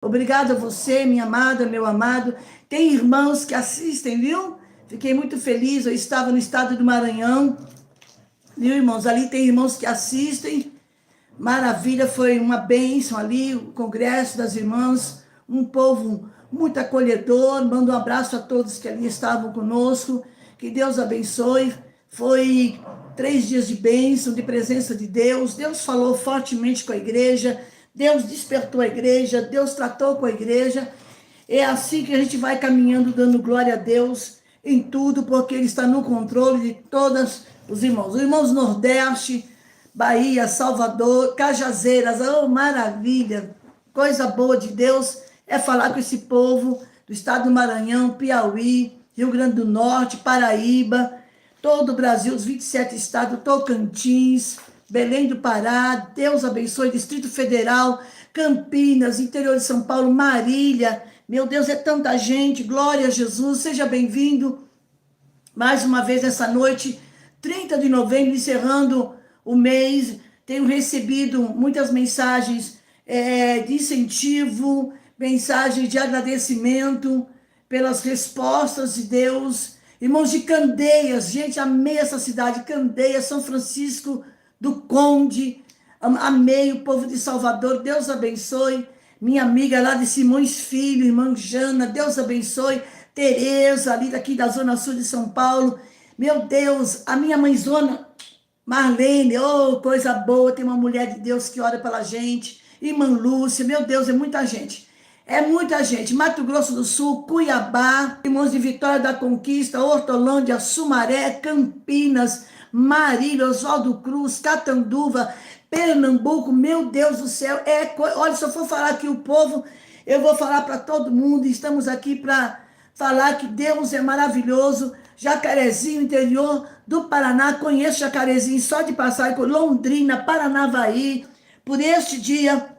Obrigado a você, minha amada, meu amado. Tem irmãos que assistem, viu? Fiquei muito feliz. Eu estava no estado do Maranhão, viu, irmãos? Ali tem irmãos que assistem. Maravilha, foi uma bênção ali, o Congresso das Irmãs, um povo muito acolhedor. Mando um abraço a todos que ali estavam conosco. Que Deus abençoe. Foi 3 dias de bênção, de presença de Deus. Deus falou fortemente com a igreja. Deus despertou a igreja. Deus tratou com a igreja. É assim que a gente vai caminhando, dando glória a Deus em tudo, porque Ele está no controle de todos os irmãos. Os irmãos Nordeste, Bahia, Salvador, Cajazeiras, oh, maravilha, coisa boa de Deus é falar com esse povo do estado do Maranhão, Piauí, Rio Grande do Norte, Paraíba, todo o Brasil, os 27 estados, Tocantins, Belém do Pará, Deus abençoe, Distrito Federal, Campinas, interior de São Paulo, Marília, meu Deus, é tanta gente, glória a Jesus, seja bem-vindo mais uma vez nessa noite, 30 de novembro, encerrando o mês. Tenho recebido muitas mensagens de incentivo, mensagens de agradecimento pelas respostas de Deus. Irmãos de Candeias, gente, amei essa cidade, Candeias, São Francisco do Conde, amei o povo de Salvador, Deus abençoe. Minha amiga lá de Simões Filho, irmã Jana, Deus abençoe. Tereza, ali daqui da Zona Sul de São Paulo. Meu Deus, a minha mãezona, Marlene, oh, coisa boa, tem uma mulher de Deus que ora pela gente. Irmã Lúcia, meu Deus, é muita gente. É muita gente. Mato Grosso do Sul, Cuiabá, irmãos de Vitória da Conquista, Hortolândia, Sumaré, Campinas, Marília, Oswaldo Cruz, Catanduva, Pernambuco, meu Deus do céu. Olha, se eu for falar aqui o povo, eu vou falar para todo mundo. Estamos aqui para falar que Deus é maravilhoso. Jacarezinho, interior do Paraná, conheço Jacarezinho só de passar, Londrina, Paranavaí, por este dia,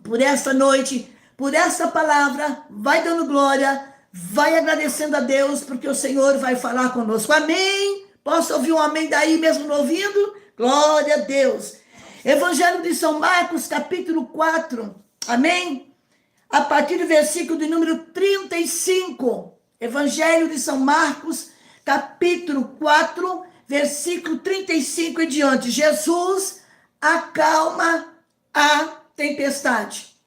por esta noite, por esta palavra, vai dando glória, vai agradecendo a Deus, porque o Senhor vai falar conosco. Amém? Posso ouvir um amém daí mesmo não ouvindo? Glória a Deus. Evangelho de São Marcos, capítulo 4, amém? A partir do versículo de número 35, Evangelho de São Marcos, capítulo 4, versículo 35 e diante. Jesus acalma a tempestade.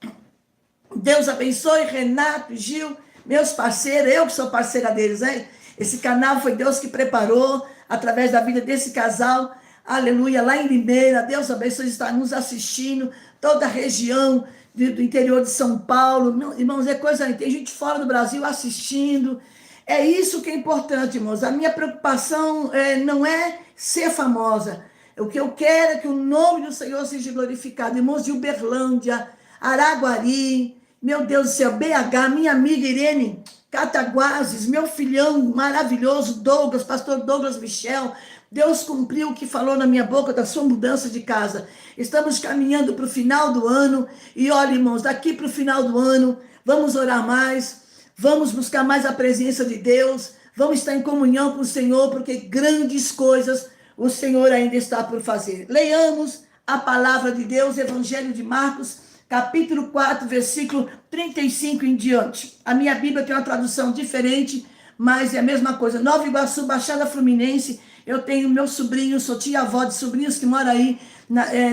Deus abençoe Renato, Gil, meus parceiros, eu que sou parceira deles, né? Esse canal foi Deus que preparou, através da vida desse casal, aleluia, lá em Limeira. Deus abençoe, está nos assistindo, toda a região do interior de São Paulo. Irmãos, é coisa, tem gente fora do Brasil assistindo. É isso que é importante, irmãos. A minha preocupação não é ser famosa. O que eu quero é que o nome do Senhor seja glorificado. Irmãos de Uberlândia, Araguari, meu Deus do céu, BH, minha amiga Irene Cataguases, meu filhão maravilhoso, Douglas, pastor Douglas Michel. Deus cumpriu o que falou na minha boca da sua mudança de casa. Estamos caminhando para o final do ano. E olha, irmãos, daqui para o final do ano, vamos orar mais. Vamos buscar mais a presença de Deus. Vamos estar em comunhão com o Senhor, porque grandes coisas o Senhor ainda está por fazer. Leiamos a palavra de Deus, Evangelho de Marcos, capítulo 4, versículo 35 em diante. A minha Bíblia tem uma tradução diferente, mas é a mesma coisa. Nova Iguaçu, Baixada Fluminense. Eu tenho meu sobrinho, sou tia-avó de sobrinhos que mora aí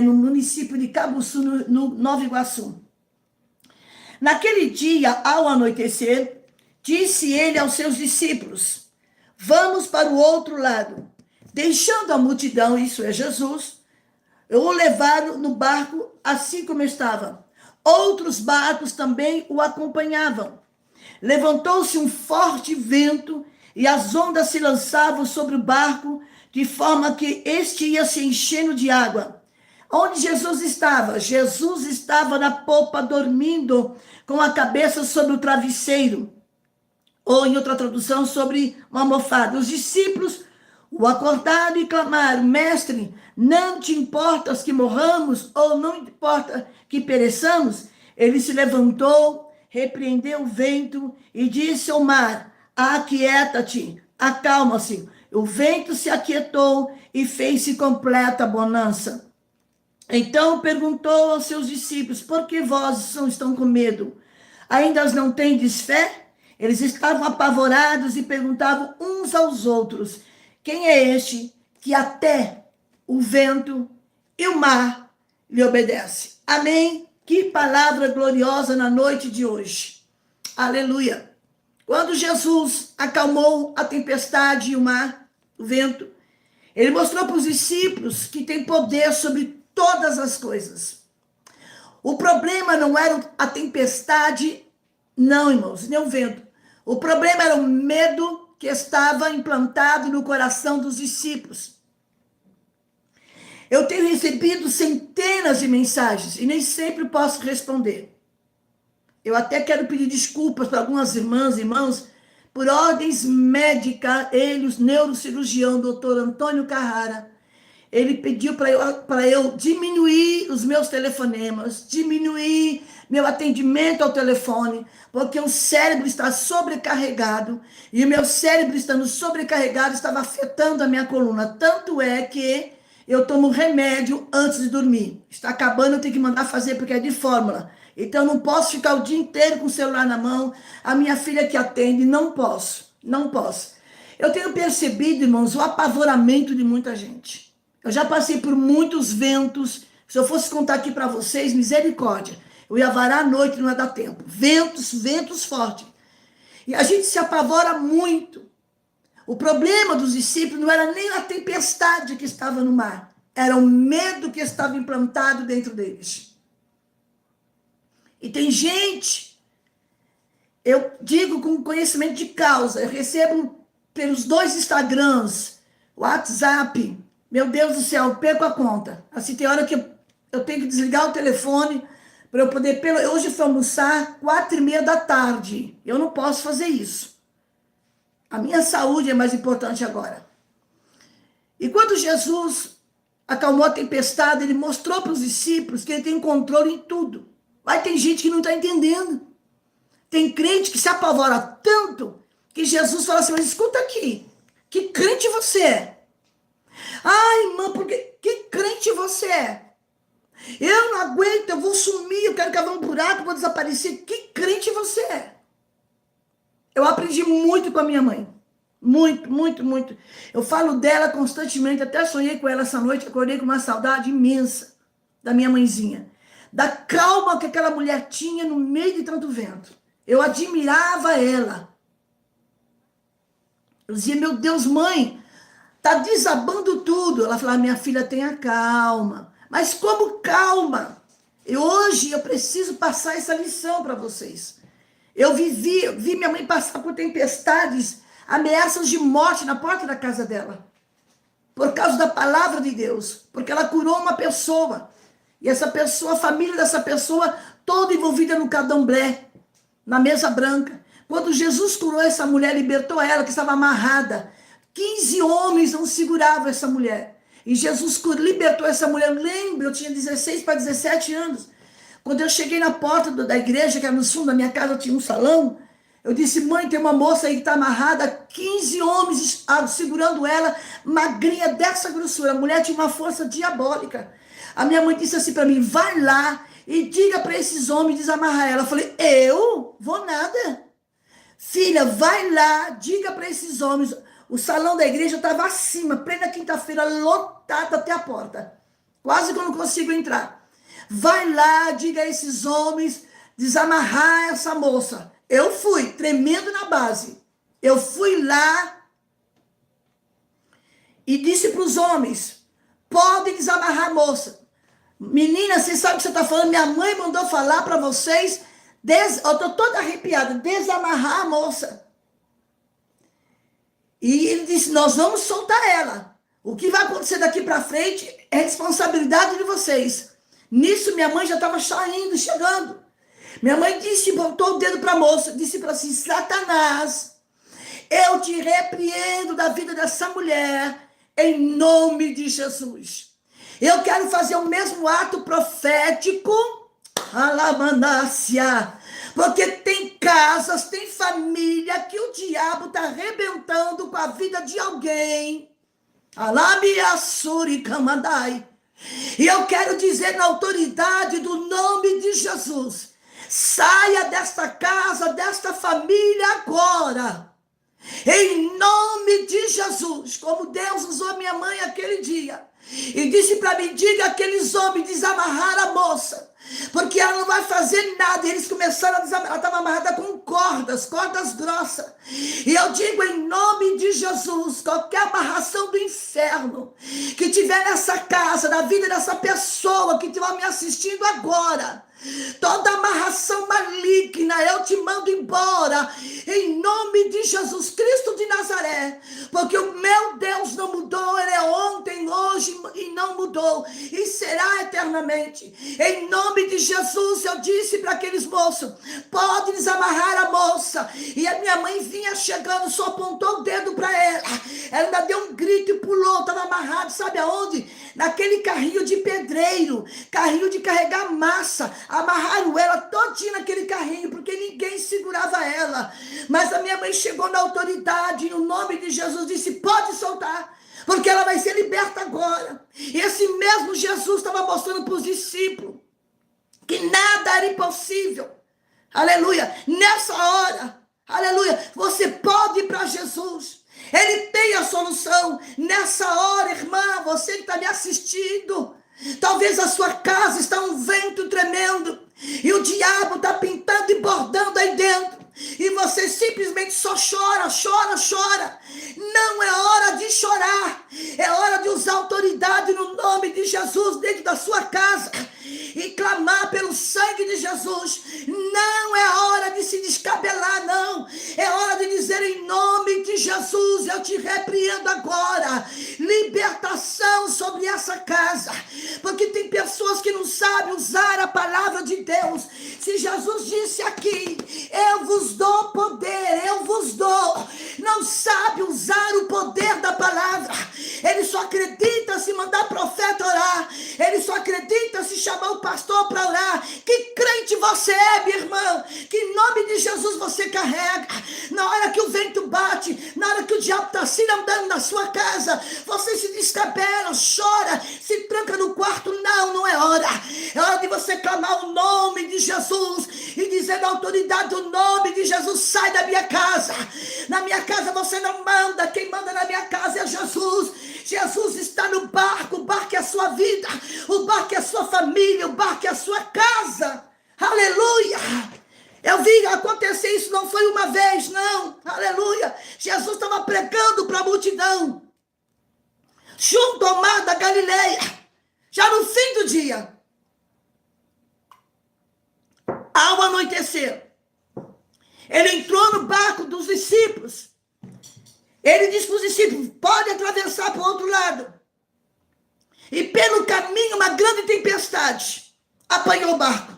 no município de Cabuçu, no Nova Iguaçu. Naquele dia, ao anoitecer, disse ele aos seus discípulos: vamos para o outro lado. Deixando a multidão, isso é Jesus, o levaram no barco assim como estava. Outros barcos também o acompanhavam. Levantou-se um forte vento e as ondas se lançavam sobre o barco, de forma que este ia se enchendo de água. Onde Jesus estava? Jesus estava na popa, dormindo, com a cabeça sobre o travesseiro. Ou, em outra tradução, sobre uma almofada. Os discípulos o acordaram e clamaram: mestre, não te importas que morramos, ou não importa que pereçamos? Ele se levantou, repreendeu o vento e disse ao mar: aquieta-te, acalma-se. O vento se aquietou e fez-se completa bonança. Então perguntou aos seus discípulos: por que vós estão com medo? Ainda não tendes fé? Eles estavam apavorados e perguntavam uns aos outros: quem é este que até o vento e o mar lhe obedece? Amém? Que palavra gloriosa na noite de hoje. Aleluia. Quando Jesus acalmou a tempestade e o mar, o vento, ele mostrou para os discípulos que tem poder sobre todas as coisas. O problema não era a tempestade, não, irmãos, nem o vento. O problema era o medo que estava implantado no coração dos discípulos. Eu tenho recebido centenas de mensagens e nem sempre posso responder. Eu até quero pedir desculpas para algumas irmãs e irmãos, por ordens médicas, ele, o neurocirurgião, doutor Antônio Carrara, ele pediu para eu diminuir os meus telefonemas, diminuir meu atendimento ao telefone, porque o cérebro está sobrecarregado, e o meu cérebro estando sobrecarregado estava afetando a minha coluna. Tanto é que eu tomo remédio antes de dormir. Está acabando, eu tenho que mandar fazer porque é de fórmula. Então, eu não posso ficar o dia inteiro com o celular na mão. A minha filha que atende, não posso. Eu tenho percebido, irmãos, o apavoramento de muita gente. Eu já passei por muitos ventos. Se eu fosse contar aqui para vocês, misericórdia. Eu ia varar a noite, não ia dar tempo. Ventos fortes. E a gente se apavora muito. O problema dos discípulos não era nem a tempestade que estava no mar. Era o medo que estava implantado dentro deles. E tem gente, eu digo com conhecimento de causa, eu recebo pelos 2 Instagrams, WhatsApp, meu Deus do céu, eu perco a conta. Assim, tem hora que eu tenho que desligar o telefone para eu poder... Hoje eu fui almoçar 4h30 da tarde, eu não posso fazer isso. A minha saúde é mais importante agora. E quando Jesus acalmou a tempestade, ele mostrou para os discípulos que ele tem controle em tudo. Mas tem gente que não está entendendo. Tem crente que se apavora tanto que Jesus fala assim, mas escuta aqui, que crente você é? Ai, irmã, que crente você é? Eu não aguento, eu vou sumir, eu quero cavar um buraco, vou desaparecer. Que crente você é? Eu aprendi muito com a minha mãe. Muito. Eu falo dela constantemente, até sonhei com ela essa noite, acordei com uma saudade imensa da minha mãezinha. Da calma que aquela mulher tinha no meio de tanto vento. Eu admirava ela. Eu dizia, meu Deus, mãe, tá desabando tudo. Ela falava, minha filha, tenha calma. Mas como calma? E hoje eu preciso passar essa lição para vocês. Eu vi minha mãe passar por tempestades, ameaças de morte na porta da casa dela. Por causa da palavra de Deus. Porque ela curou uma pessoa. E essa pessoa, a família dessa pessoa, toda envolvida no candomblé, na mesa branca. Quando Jesus curou essa mulher, libertou ela, que estava amarrada. 15 homens não seguravam essa mulher. E Jesus libertou essa mulher. Eu lembro, eu tinha 16 para 17 anos. Quando eu cheguei na porta da igreja, que era no fundo da minha casa, tinha um salão. Eu disse, mãe, tem uma moça aí que está amarrada, 15 homens segurando ela, magrinha dessa grossura. A mulher tinha uma força diabólica. A minha mãe disse assim para mim, vai lá e diga para esses homens desamarrar ela. Eu falei, eu? Vou nada. Filha, vai lá, diga para esses homens. O salão da igreja estava acima, plena quinta-feira, lotado até a porta. Quase que eu não consigo entrar. Vai lá, diga a esses homens desamarrar essa moça. Eu fui, tremendo na base. Eu fui lá e disse para os homens, podem desamarrar a moça. Menina, você sabe o que você está falando? Minha mãe mandou falar para vocês, eu estou toda arrepiada, desamarrar a moça. E ele disse, nós vamos soltar ela. O que vai acontecer daqui para frente é responsabilidade de vocês. Nisso, minha mãe já estava saindo, chegando. Minha mãe disse, botou o dedo para a moça, disse para assim, Satanás, eu te repreendo da vida dessa mulher, em nome de Jesus. Eu quero fazer o mesmo ato profético, alamandácia, porque tem casas, tem família que o diabo está arrebentando com a vida de alguém. Alabiassuri camandai. E eu quero dizer na autoridade do nome de Jesus, saia desta casa família agora. Em nome de Jesus, como Deus usou minha mãe aquele dia. E disse para mim, diga aqueles homens desamarrar a moça. Porque ela não vai fazer nada. E eles começaram a desamarrar. Ela estava amarrada com cordas grossas. E eu digo em nome de Jesus, qualquer amarração do inferno que tiver nessa casa, na vida dessa pessoa que estiver me assistindo agora, toda amarração maligna, eu te mando embora, em nome de Jesus Cristo de Nazaré, porque o meu Deus não mudou, Ele é ontem, hoje e não mudou, e será eternamente. Em nome de Jesus, eu disse para aqueles moços, pode desamarrar a moça, e a minha mãe vinha chegando, só apontou o dedo para ela ainda deu um grito e pulou, estava amarrado, sabe aonde? Naquele carrinho de pedreiro, carrinho de carregar massa. Amarraram ela todinha naquele carrinho, porque ninguém segurava ela. Mas a minha mãe chegou na autoridade, no nome de Jesus, disse, pode soltar, porque ela vai ser liberta agora. E esse mesmo Jesus estava mostrando para os discípulos que nada era impossível. Aleluia. Nessa hora, aleluia, você pode ir para Jesus. Ele tem a solução. Nessa hora, irmã, você que está me assistindo, talvez a sua casa está um vento tremendo e o diabo está pintando e bordando aí dentro. E você simplesmente só chora. Não é hora de chorar. É hora de usar autoridade no nome de Jesus dentro da sua casa e clamar pelo sangue de Jesus. Não é hora de se descabelar, não. É hora de dizer em nome de Jesus, eu te repreendo agora. Libertação sobre essa casa. Porque tem pessoas que não sabem usar a palavra de Deus. Se Jesus disse aqui, eu vos dou poder, eu vos dou. Não sabe usar o poder da palavra. Ele só acredita se mandar profeta orar. Ele só acredita se chamar o pastor para orar. Que crente você é, minha irmã? Que em nome de Jesus você carrega. Na hora que o vento bate, na hora que o diabo está assim andando na sua casa, você se descabela, chora, se tranca no quarto. Não é hora. É hora de você clamar o nome de Jesus e dizer na autoridade o nome de Jesus, sai da minha casa. Na minha casa você não manda, quem manda na minha casa é Jesus. Jesus está no barco, o barco é a sua vida, o barco é a sua família, o barco é a sua casa. Aleluia! Eu vi acontecer isso, não foi uma vez, não. Aleluia! Jesus estava pregando para a multidão, junto ao mar da Galileia, já no fim do dia. Ao anoitecer, ele entrou no barco dos discípulos. Ele disse para os discípulos, pode atravessar para o outro lado. E pelo caminho, uma grande tempestade apanhou o barco.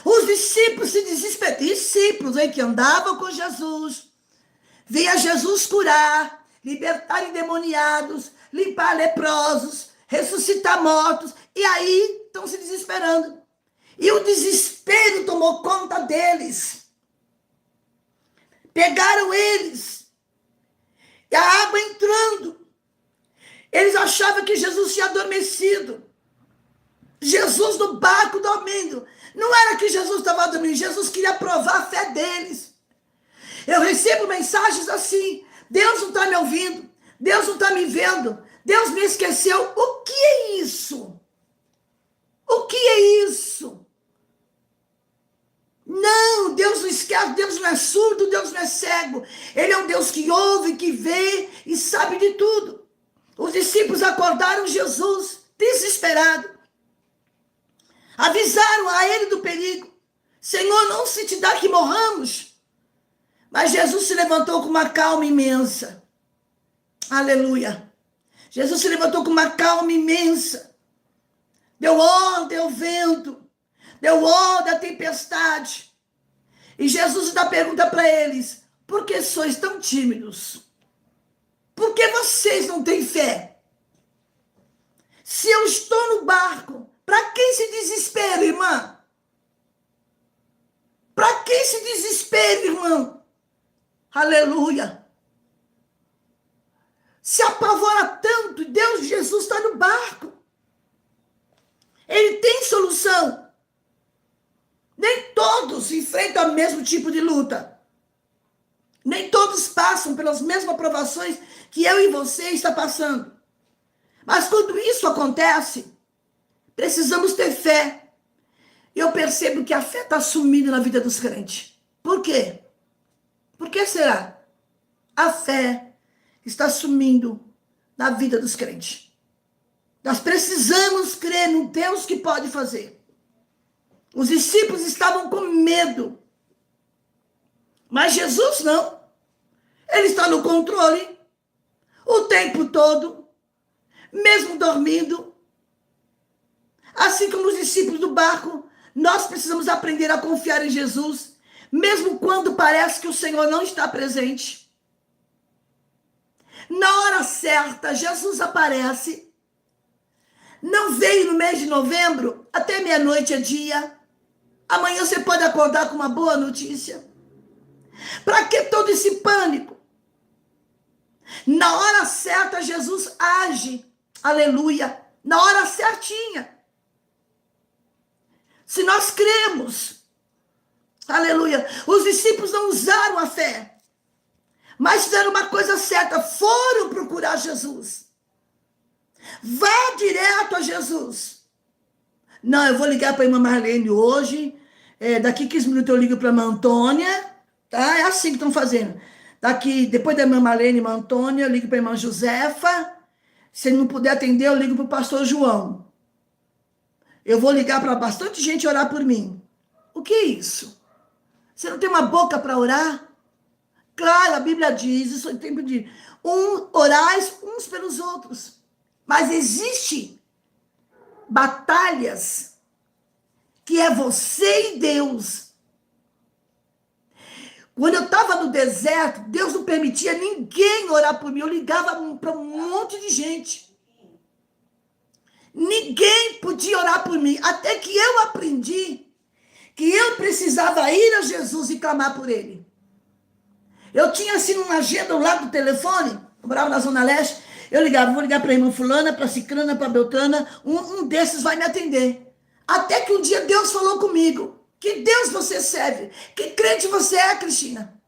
Os discípulos se desesperaram. Discípulos que andavam com Jesus. Via Jesus curar, libertar endemoniados, limpar leprosos, ressuscitar mortos. E aí estão se desesperando. E o desespero tomou conta deles. Pegaram eles. E a água entrando. Eles achavam que Jesus tinha adormecido. Jesus no barco dormindo. Não era que Jesus estava dormindo. Jesus queria provar a fé deles. Eu recebo mensagens assim. Deus não está me ouvindo. Deus não está me vendo. Deus me esqueceu. O que é isso? O que é isso? Não, Deus não esquece, Deus não é surdo, Deus não é cego. Ele é um Deus que ouve, que vê e sabe de tudo. Os discípulos acordaram Jesus, desesperado. Avisaram a ele do perigo. Senhor, não se te dá que morramos. Mas Jesus se levantou com uma calma imensa. Aleluia. Jesus se levantou com uma calma imensa. Deu ordem ao vento. Deu ordem à tempestade. E Jesus ainda pergunta para eles, por que sois tão tímidos? Por que vocês não têm fé? Se eu estou no barco, para que esse desespero, irmã? Para que esse desespero, irmão? Aleluia. Se apavora tanto, Deus, Jesus está no barco. Ele tem solução. Nem todos enfrentam o mesmo tipo de luta. Nem todos passam pelas mesmas provações que eu e você está passando. Mas quando isso acontece, precisamos ter fé. Eu percebo que a fé está sumindo na vida dos crentes. Por quê? Por que será? A fé está sumindo na vida dos crentes. Nós precisamos crer no Deus que pode fazer. Os discípulos estavam com medo. Mas Jesus não. Ele está no controle o tempo todo, mesmo dormindo. Assim como os discípulos do barco, nós precisamos aprender a confiar em Jesus, mesmo quando parece que o Senhor não está presente. Na hora certa, Jesus aparece. Não veio no mês de novembro, até meia-noite é dia. Amanhã você pode acordar com uma boa notícia. Para que todo esse pânico? Na hora certa, Jesus age. Aleluia. Na hora certinha. Se nós cremos, aleluia, os discípulos não usaram a fé, mas fizeram uma coisa certa, foram procurar Jesus. Vá direto a Jesus. Não, eu vou ligar para a irmã Marlene hoje, daqui 15 minutos eu ligo para a irmã Antônia, tá? É assim que estão fazendo. Daqui, depois da irmã Marlene e irmã Antônia, eu ligo para a irmã Josefa. Se ele não puder atender, eu ligo para o pastor João. Eu vou ligar para bastante gente orar por mim. O que é isso? Você não tem uma boca para orar? Claro, a Bíblia diz, isso é tempo de orais uns pelos outros. Mas existe batalhas que é você e Deus. Quando eu estava no deserto, Deus não permitia ninguém orar por mim. Eu ligava para um monte de gente. Ninguém podia orar por mim. Até que eu aprendi que eu precisava ir a Jesus e clamar por ele. Eu tinha assim uma agenda ao lado do telefone. Eu morava na Zona Leste. Eu ligava, vou ligar para a irmã fulana, para a cicrana, para a beltrana. Um desses vai me atender. Até que um dia Deus falou comigo. Que Deus você serve? Que crente você é, Cristina?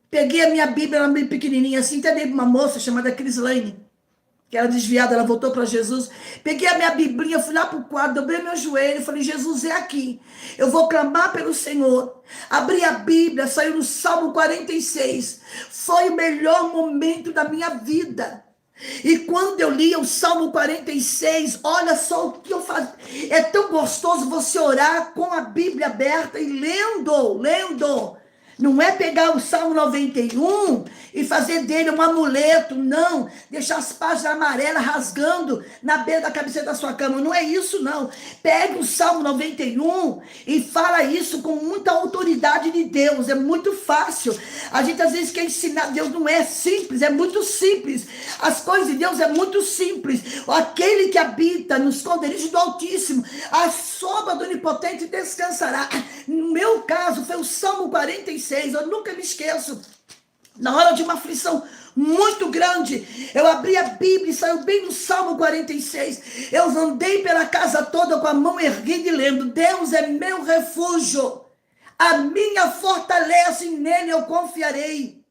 Peguei a minha Bíblia, ela bem pequenininha assim, até dei para uma moça chamada Crislaine, que era desviada, ela voltou para Jesus. Peguei a minha Biblinha, fui lá para o quarto, dobrei meu joelho, falei, Jesus, é aqui. Eu vou clamar pelo Senhor. Abri a Bíblia, saiu no Salmo 46. Foi o melhor momento da minha vida. E quando eu li o Salmo 46, olha só o que eu faço. É tão gostoso você orar com a Bíblia aberta e lendo. Não é pegar o Salmo 91 e fazer dele um amuleto, não. Deixar as páginas amarelas rasgando na beira da cabeceira da sua cama. Não é isso, não. Pegue o Salmo 91 e fala isso com muita autoridade de Deus. É muito fácil. A gente às vezes quer ensinar Deus, não é simples, é muito simples. As coisas de Deus é muito simples. Aquele que habita no esconderijo do Altíssimo, a sombra do Onipotente descansará. No meu caso, foi o Salmo 46. Eu nunca me esqueço. Na hora de uma aflição muito grande, eu abri a Bíblia e saiu bem no Salmo 46. Eu andei pela casa toda com a mão erguida e lendo. Deus é meu refúgio, a minha fortaleza, e nele eu confiarei.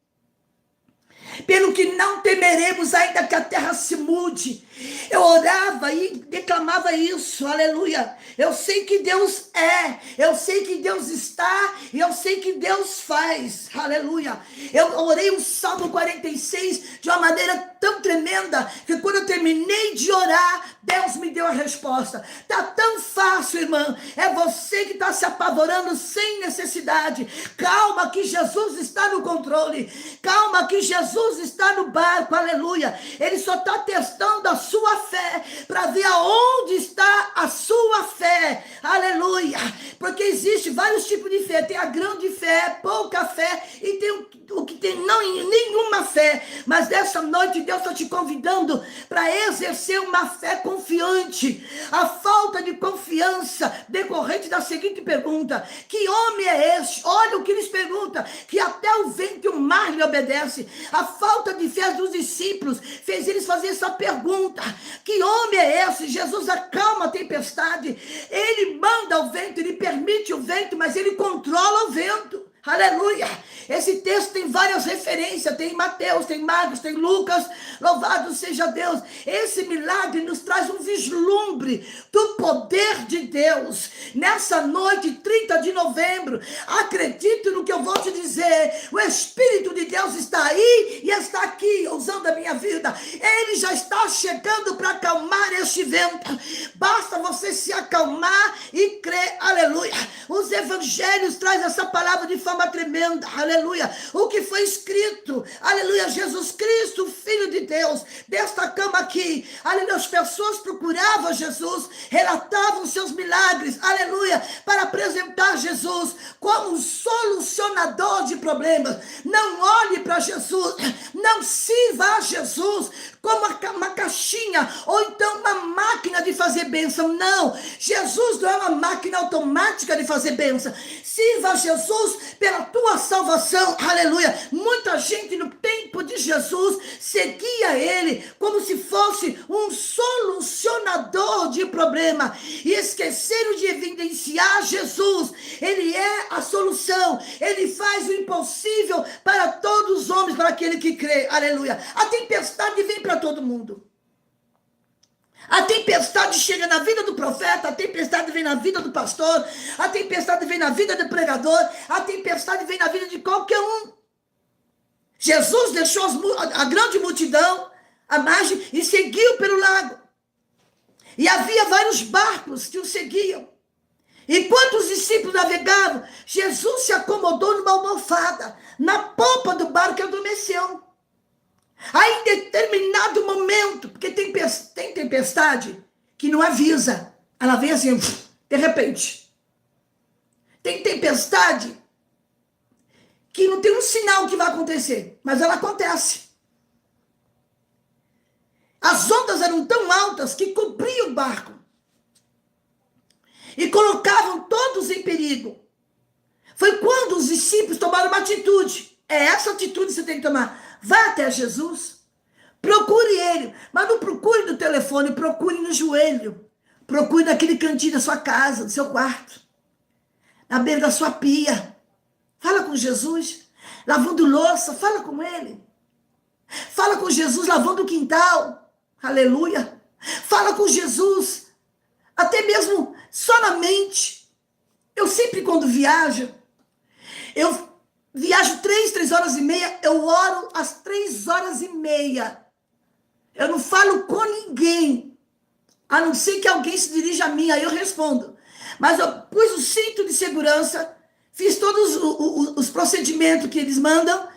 Pelo que não temeremos, ainda que a terra se mude. Eu orava e declamava isso, aleluia. Eu sei que Deus é, eu sei que Deus está, e eu sei que Deus faz, aleluia. Eu orei o Salmo 46 de uma maneira tão tremenda, que quando eu terminei de orar, Deus me deu a resposta. Tá tão fácil, irmã, é você que está se apavorando sem necessidade. Calma que Jesus está no controle, calma que Jesus está no barco, aleluia. Ele só está testando a sua fé, para ver aonde está a sua fé, aleluia. Porque existe vários tipos de fé. Tem a grande fé, pouca fé, e tem o que tem nenhuma fé. Mas dessa noite Deus está te convidando para exercer uma fé confiante. A falta de confiança decorrente da seguinte pergunta: que homem é este? Olha o que eles perguntam, que até o vento e o mar lhe obedece. A falta de fé dos discípulos fez eles fazer essa pergunta: que homem é esse? Jesus acalma a tempestade, ele manda o vento, ele permite o vento, mas ele controla o vento. Aleluia! Esse texto tem várias referências, tem Mateus, tem Marcos, tem Lucas, louvado seja Deus. Esse milagre nos traz um vislumbre do poder de Deus. Nessa noite, 30 de novembro, acredito no que eu vou te dizer, o Espírito de Deus está aí e está aqui, usando a minha vida. Ele já está chegando para acalmar este vento. Basta você se acalmar e crer, aleluia. Os evangelhos trazem essa palavra de forma tremenda, aleluia. O que foi escrito, aleluia, Jesus Cristo, Filho de Deus, desta cama aqui, aleluia, as pessoas procuravam Jesus, relatavam seus milagres, aleluia, para apresentar Jesus como um solucionador de problemas. Não olhe para Jesus, não sirva a Jesus como uma caixinha, ou então uma máquina de fazer bênção. Não, Jesus não é uma máquina automática de fazer bênção. Sirva a Jesus pela tua salvação, aleluia. Muita gente no tempo de Jesus seguia ele como se fosse um solucionador de problema, e esqueceram de evidenciar Jesus. Ele é a solução, ele faz o impossível para todos os homens, para aquele que crê, aleluia. A tempestade vem para todo mundo. A tempestade chega na vida do profeta, a tempestade vem na vida do pastor, a tempestade vem na vida do pregador, a tempestade vem na vida de qualquer um. Jesus deixou a grande multidão à margem e seguiu pelo lago. E havia vários barcos que o seguiam. Enquanto os discípulos navegavam, Jesus se acomodou numa almofada, na polpa do barco, e adormeceu. Aí, em determinado momento, porque tem tempestade que não avisa, ela vem assim, de repente. Tem tempestade que não tem um sinal que vai acontecer, mas ela acontece. As ondas eram tão altas que cobriam o barco e colocavam todos em perigo. Foi quando os discípulos tomaram uma atitude. É essa atitude que você tem que tomar. Vá até Jesus, procure ele, mas não procure no telefone, procure no joelho, procure naquele cantinho da sua casa, do seu quarto, na beira da sua pia. Fala com Jesus, lavando louça, fala com ele. Fala com Jesus lavando o quintal, aleluia. Fala com Jesus, até mesmo só na mente. Eu sempre, quando viajo, eu viajo 3 horas e meia, eu oro às 3 horas e meia. Eu não falo com ninguém, a não ser que alguém se dirija a mim, aí eu respondo. Mas eu pus o cinto de segurança, fiz todos os procedimentos que eles mandam,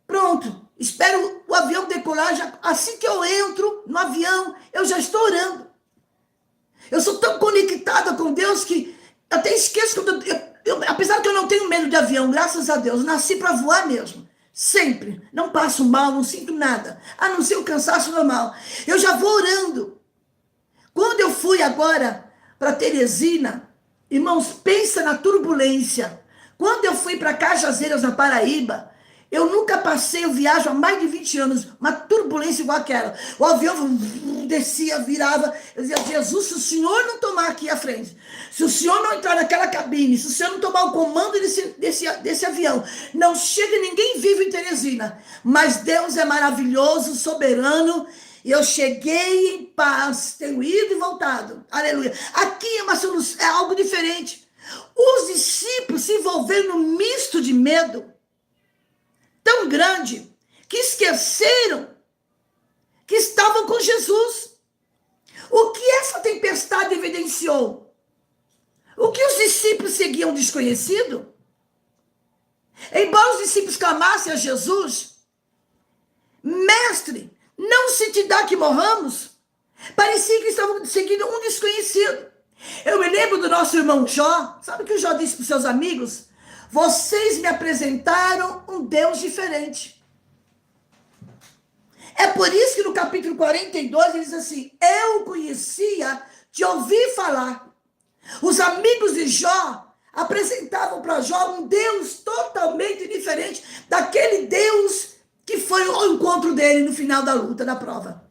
pronto. Espero o avião decolar, assim que eu entro no avião, eu já estou orando. Eu sou tão conectada com Deus que até esqueço que apesar que eu não tenho medo de avião, graças a Deus, nasci para voar mesmo. Sempre. Não passo mal, não sinto nada. A não ser o cansaço normal. Eu já vou orando. Quando eu fui agora para Teresina, irmãos, pensa na turbulência. Quando eu fui para Cajazeiras, na Paraíba, eu nunca passei, eu viajo há mais de 20 anos, uma turbulência igual aquela. O avião descia, virava. Eu dizia, Jesus, se o senhor não tomar aqui à frente, se o senhor não entrar naquela cabine, se o senhor não tomar o comando desse avião, não chega ninguém vivo em Teresina. Mas Deus é maravilhoso, soberano, e eu cheguei em paz, tenho ido e voltado. Aleluia. Aqui é uma solução, é algo diferente. Os discípulos se envolveram num misto de medo tão grande que esqueceram que estavam com Jesus. O que essa tempestade evidenciou? O que os discípulos seguiam desconhecido? Embora os discípulos clamassem a Jesus, mestre, não se te dá que morramos, parecia que estavam seguindo um desconhecido. Eu me lembro do nosso irmão Jó. Sabe o que o Jó disse para os seus amigos? Vocês me apresentaram um Deus diferente. É por isso que no capítulo 42 ele diz assim, eu conhecia de ouvir falar. Os amigos de Jó apresentavam para Jó um Deus totalmente diferente daquele Deus que foi o encontro dele no final da luta, da prova.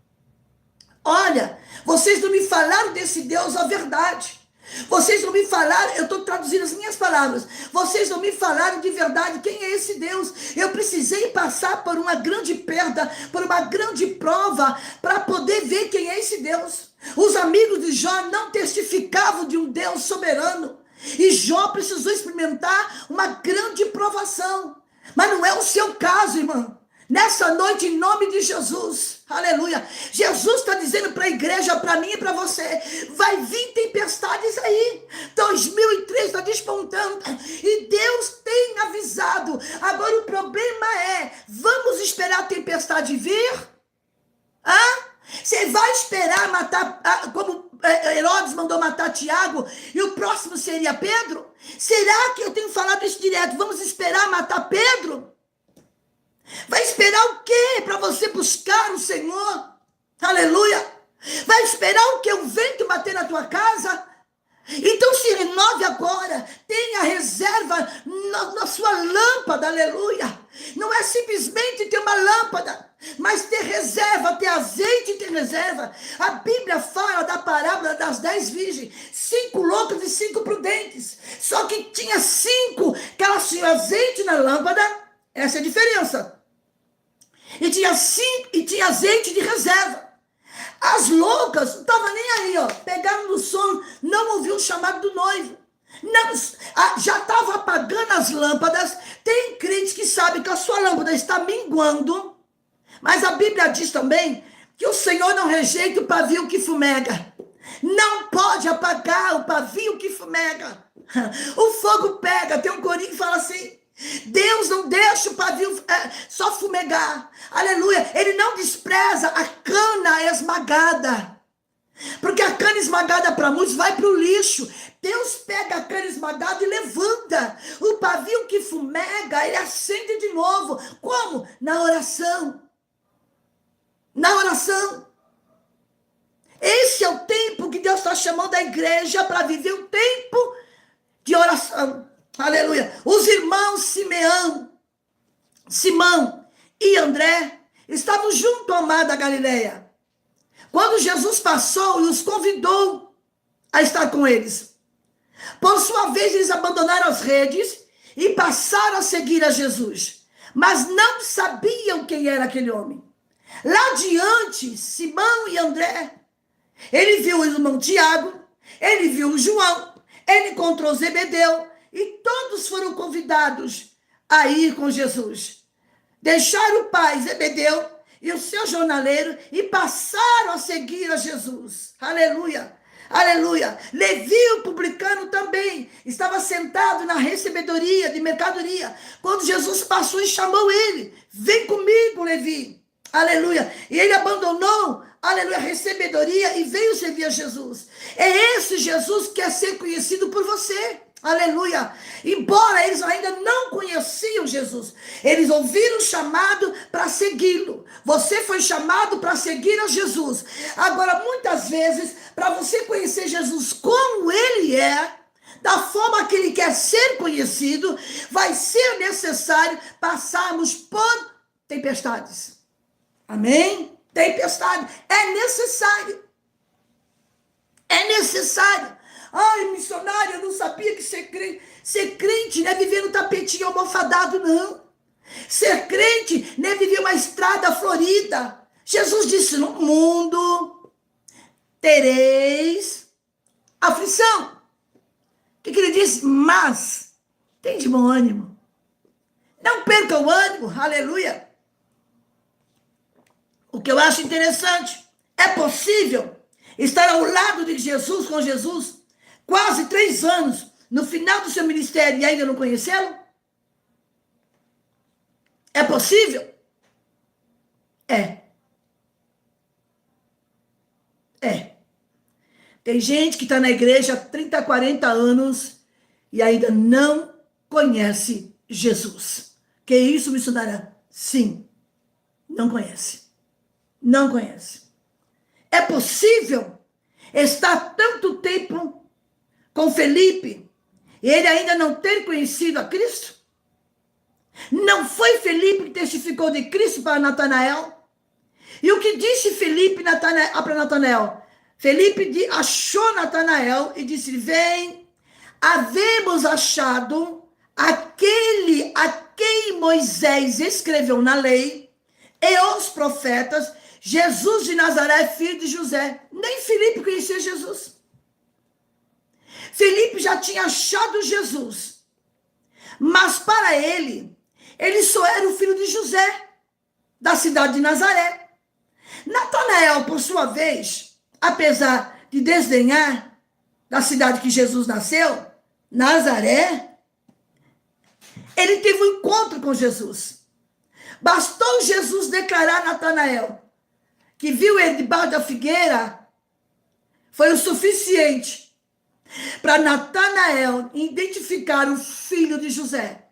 Olha, vocês não me falaram desse Deus a verdade. Vocês não me falaram, eu estou traduzindo as minhas palavras, vocês não me falaram de verdade quem é esse Deus. Eu precisei passar por uma grande perda, por uma grande prova, para poder ver quem é esse Deus. Os amigos de Jó não testificavam de um Deus soberano, e Jó precisou experimentar uma grande provação. Mas não é o seu caso, irmão. Nessa noite, em nome de Jesus, aleluia, Jesus está dizendo para a igreja, para mim e para você, vai vir tempestades aí, 2003 está despontando, e Deus tem avisado. Agora o problema é, vamos esperar a tempestade vir? Você vai esperar matar, como Herodes mandou matar Tiago, e o próximo seria Pedro? Será que eu tenho falado isso direto? Vamos esperar matar Pedro? Vai esperar o quê para você buscar o Senhor? Aleluia! Vai esperar o quê? O vento bater na tua casa? Então se renove agora, tenha reserva na sua lâmpada, aleluia! Não é simplesmente ter uma lâmpada, mas ter reserva, ter azeite e ter reserva. A Bíblia fala da parábola das 10 virgens, 5 loucas e 5 prudentes. Só que tinha 5 que elas tinham azeite na lâmpada, essa é a diferença. E tinha azeite de reserva. As loucas não estavam nem aí, ó. Pegaram no sono, não ouviu o chamado do noivo. Não, já estava apagando as lâmpadas. Tem crente que sabe que a sua lâmpada está minguando. Mas a Bíblia diz também que o Senhor não rejeita o pavio que fumega. Não pode apagar o pavio que fumega. O fogo pega. Tem um corinho que fala assim: Deus não deixa o pavio só fumegar. Aleluia. Ele não despreza a cana esmagada. Porque a cana esmagada para muitos vai para o lixo. Deus pega a cana esmagada e levanta. O pavio que fumega, ele acende de novo. Como? Na oração. Na oração. Esse é o tempo que Deus está chamando a igreja para viver o tempo de oração. Aleluia. Os irmãos Simão e André estavam junto ao mar da Galileia, quando Jesus passou e os convidou a estar com eles. Por sua vez, eles abandonaram as redes e passaram a seguir a Jesus, mas não sabiam quem era aquele homem. Lá diante, Simão e André, ele viu o irmão Tiago, ele viu o João, ele encontrou Zebedeu, e todos foram convidados a ir com Jesus. Deixaram o pai Zebedeu e o seu jornaleiro e passaram a seguir a Jesus. Aleluia, aleluia. Levi, o publicano, também estava sentado na recebedoria de mercadoria, quando Jesus passou e chamou ele: vem comigo, Levi. Aleluia. E ele abandonou, aleluia, a recebedoria e veio servir a Jesus. É esse Jesus que quer ser conhecido por você. Aleluia. Embora eles ainda não conheciam Jesus, eles ouviram o chamado para segui-lo. Você foi chamado para seguir a Jesus. Agora, muitas vezes, para você conhecer Jesus como ele é, da forma que ele quer ser conhecido, vai ser necessário passarmos por tempestades. Amém? Tempestade. É necessário. É necessário. Ai, missionário, eu não sabia que ser crente não é viver no tapetinho almofadado, não. Ser crente não é viver uma estrada florida. Jesus disse: no mundo tereis aflição. O que ele disse? Mas tem de bom ânimo. Não perca o ânimo, aleluia. O que eu acho interessante, é possível estar ao lado de Jesus, com Jesus, quase 3 anos, no final do seu ministério, e ainda não conhecê-lo? É possível? É. Tem gente que está na igreja há 30, 40 anos e ainda não conhece Jesus. Que isso, missionária? Sim, não conhece. Não conhece. É possível estar tanto tempo com Felipe e ele ainda não ter conhecido a Cristo? Não foi Felipe que testificou de Cristo para Natanael? E o que disse Felipe para Natanael? Felipe achou Natanael e disse: vem, havemos achado aquele a quem Moisés escreveu na lei e os profetas, Jesus de Nazaré, filho de José. Nem Felipe conhecia Jesus. Felipe já tinha achado Jesus, mas para ele só era o filho de José, da cidade de Nazaré. Natanael, por sua vez, apesar de desdenhar da cidade que Jesus nasceu, Nazaré, ele teve um encontro com Jesus. Bastou Jesus declarar a Natanael que viu ele debaixo da figueira, foi o suficiente para Natanael identificar o filho de José.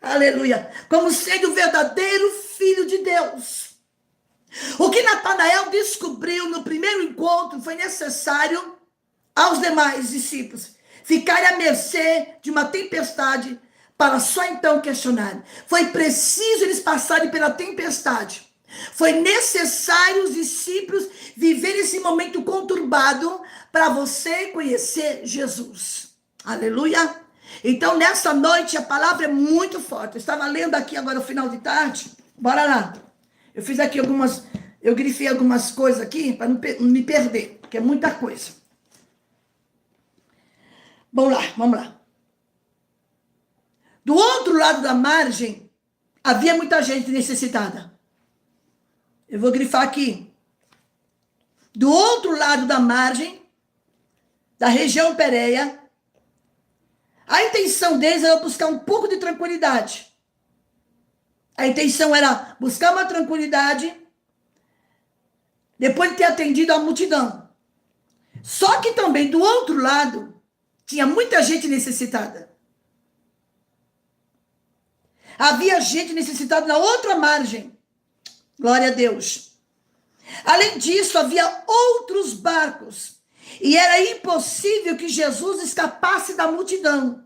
Aleluia. Como sendo o verdadeiro filho de Deus. O que Natanael descobriu no primeiro encontro foi necessário aos demais discípulos ficarem à mercê de uma tempestade para só então questionarem. Foi preciso eles passarem pela tempestade. Foi necessário os discípulos viverem esse momento conturbado para você conhecer Jesus. Aleluia. Então, nessa noite, a palavra é muito forte. Eu estava lendo aqui agora no final de tarde. Bora lá. Eu fiz aqui eu grifei algumas coisas aqui para não me perder, porque é muita coisa. Vamos lá. Do outro lado da margem, havia muita gente necessitada. Eu vou grifar aqui. Do outro lado da margem, da região Pérea, a intenção deles era buscar um pouco de tranquilidade. A intenção era buscar uma tranquilidade depois de ter atendido a multidão. Só que também do outro lado tinha muita gente necessitada. Havia gente necessitada na outra margem. Glória a Deus. Além disso, havia outros barcos. E era impossível que Jesus escapasse da multidão.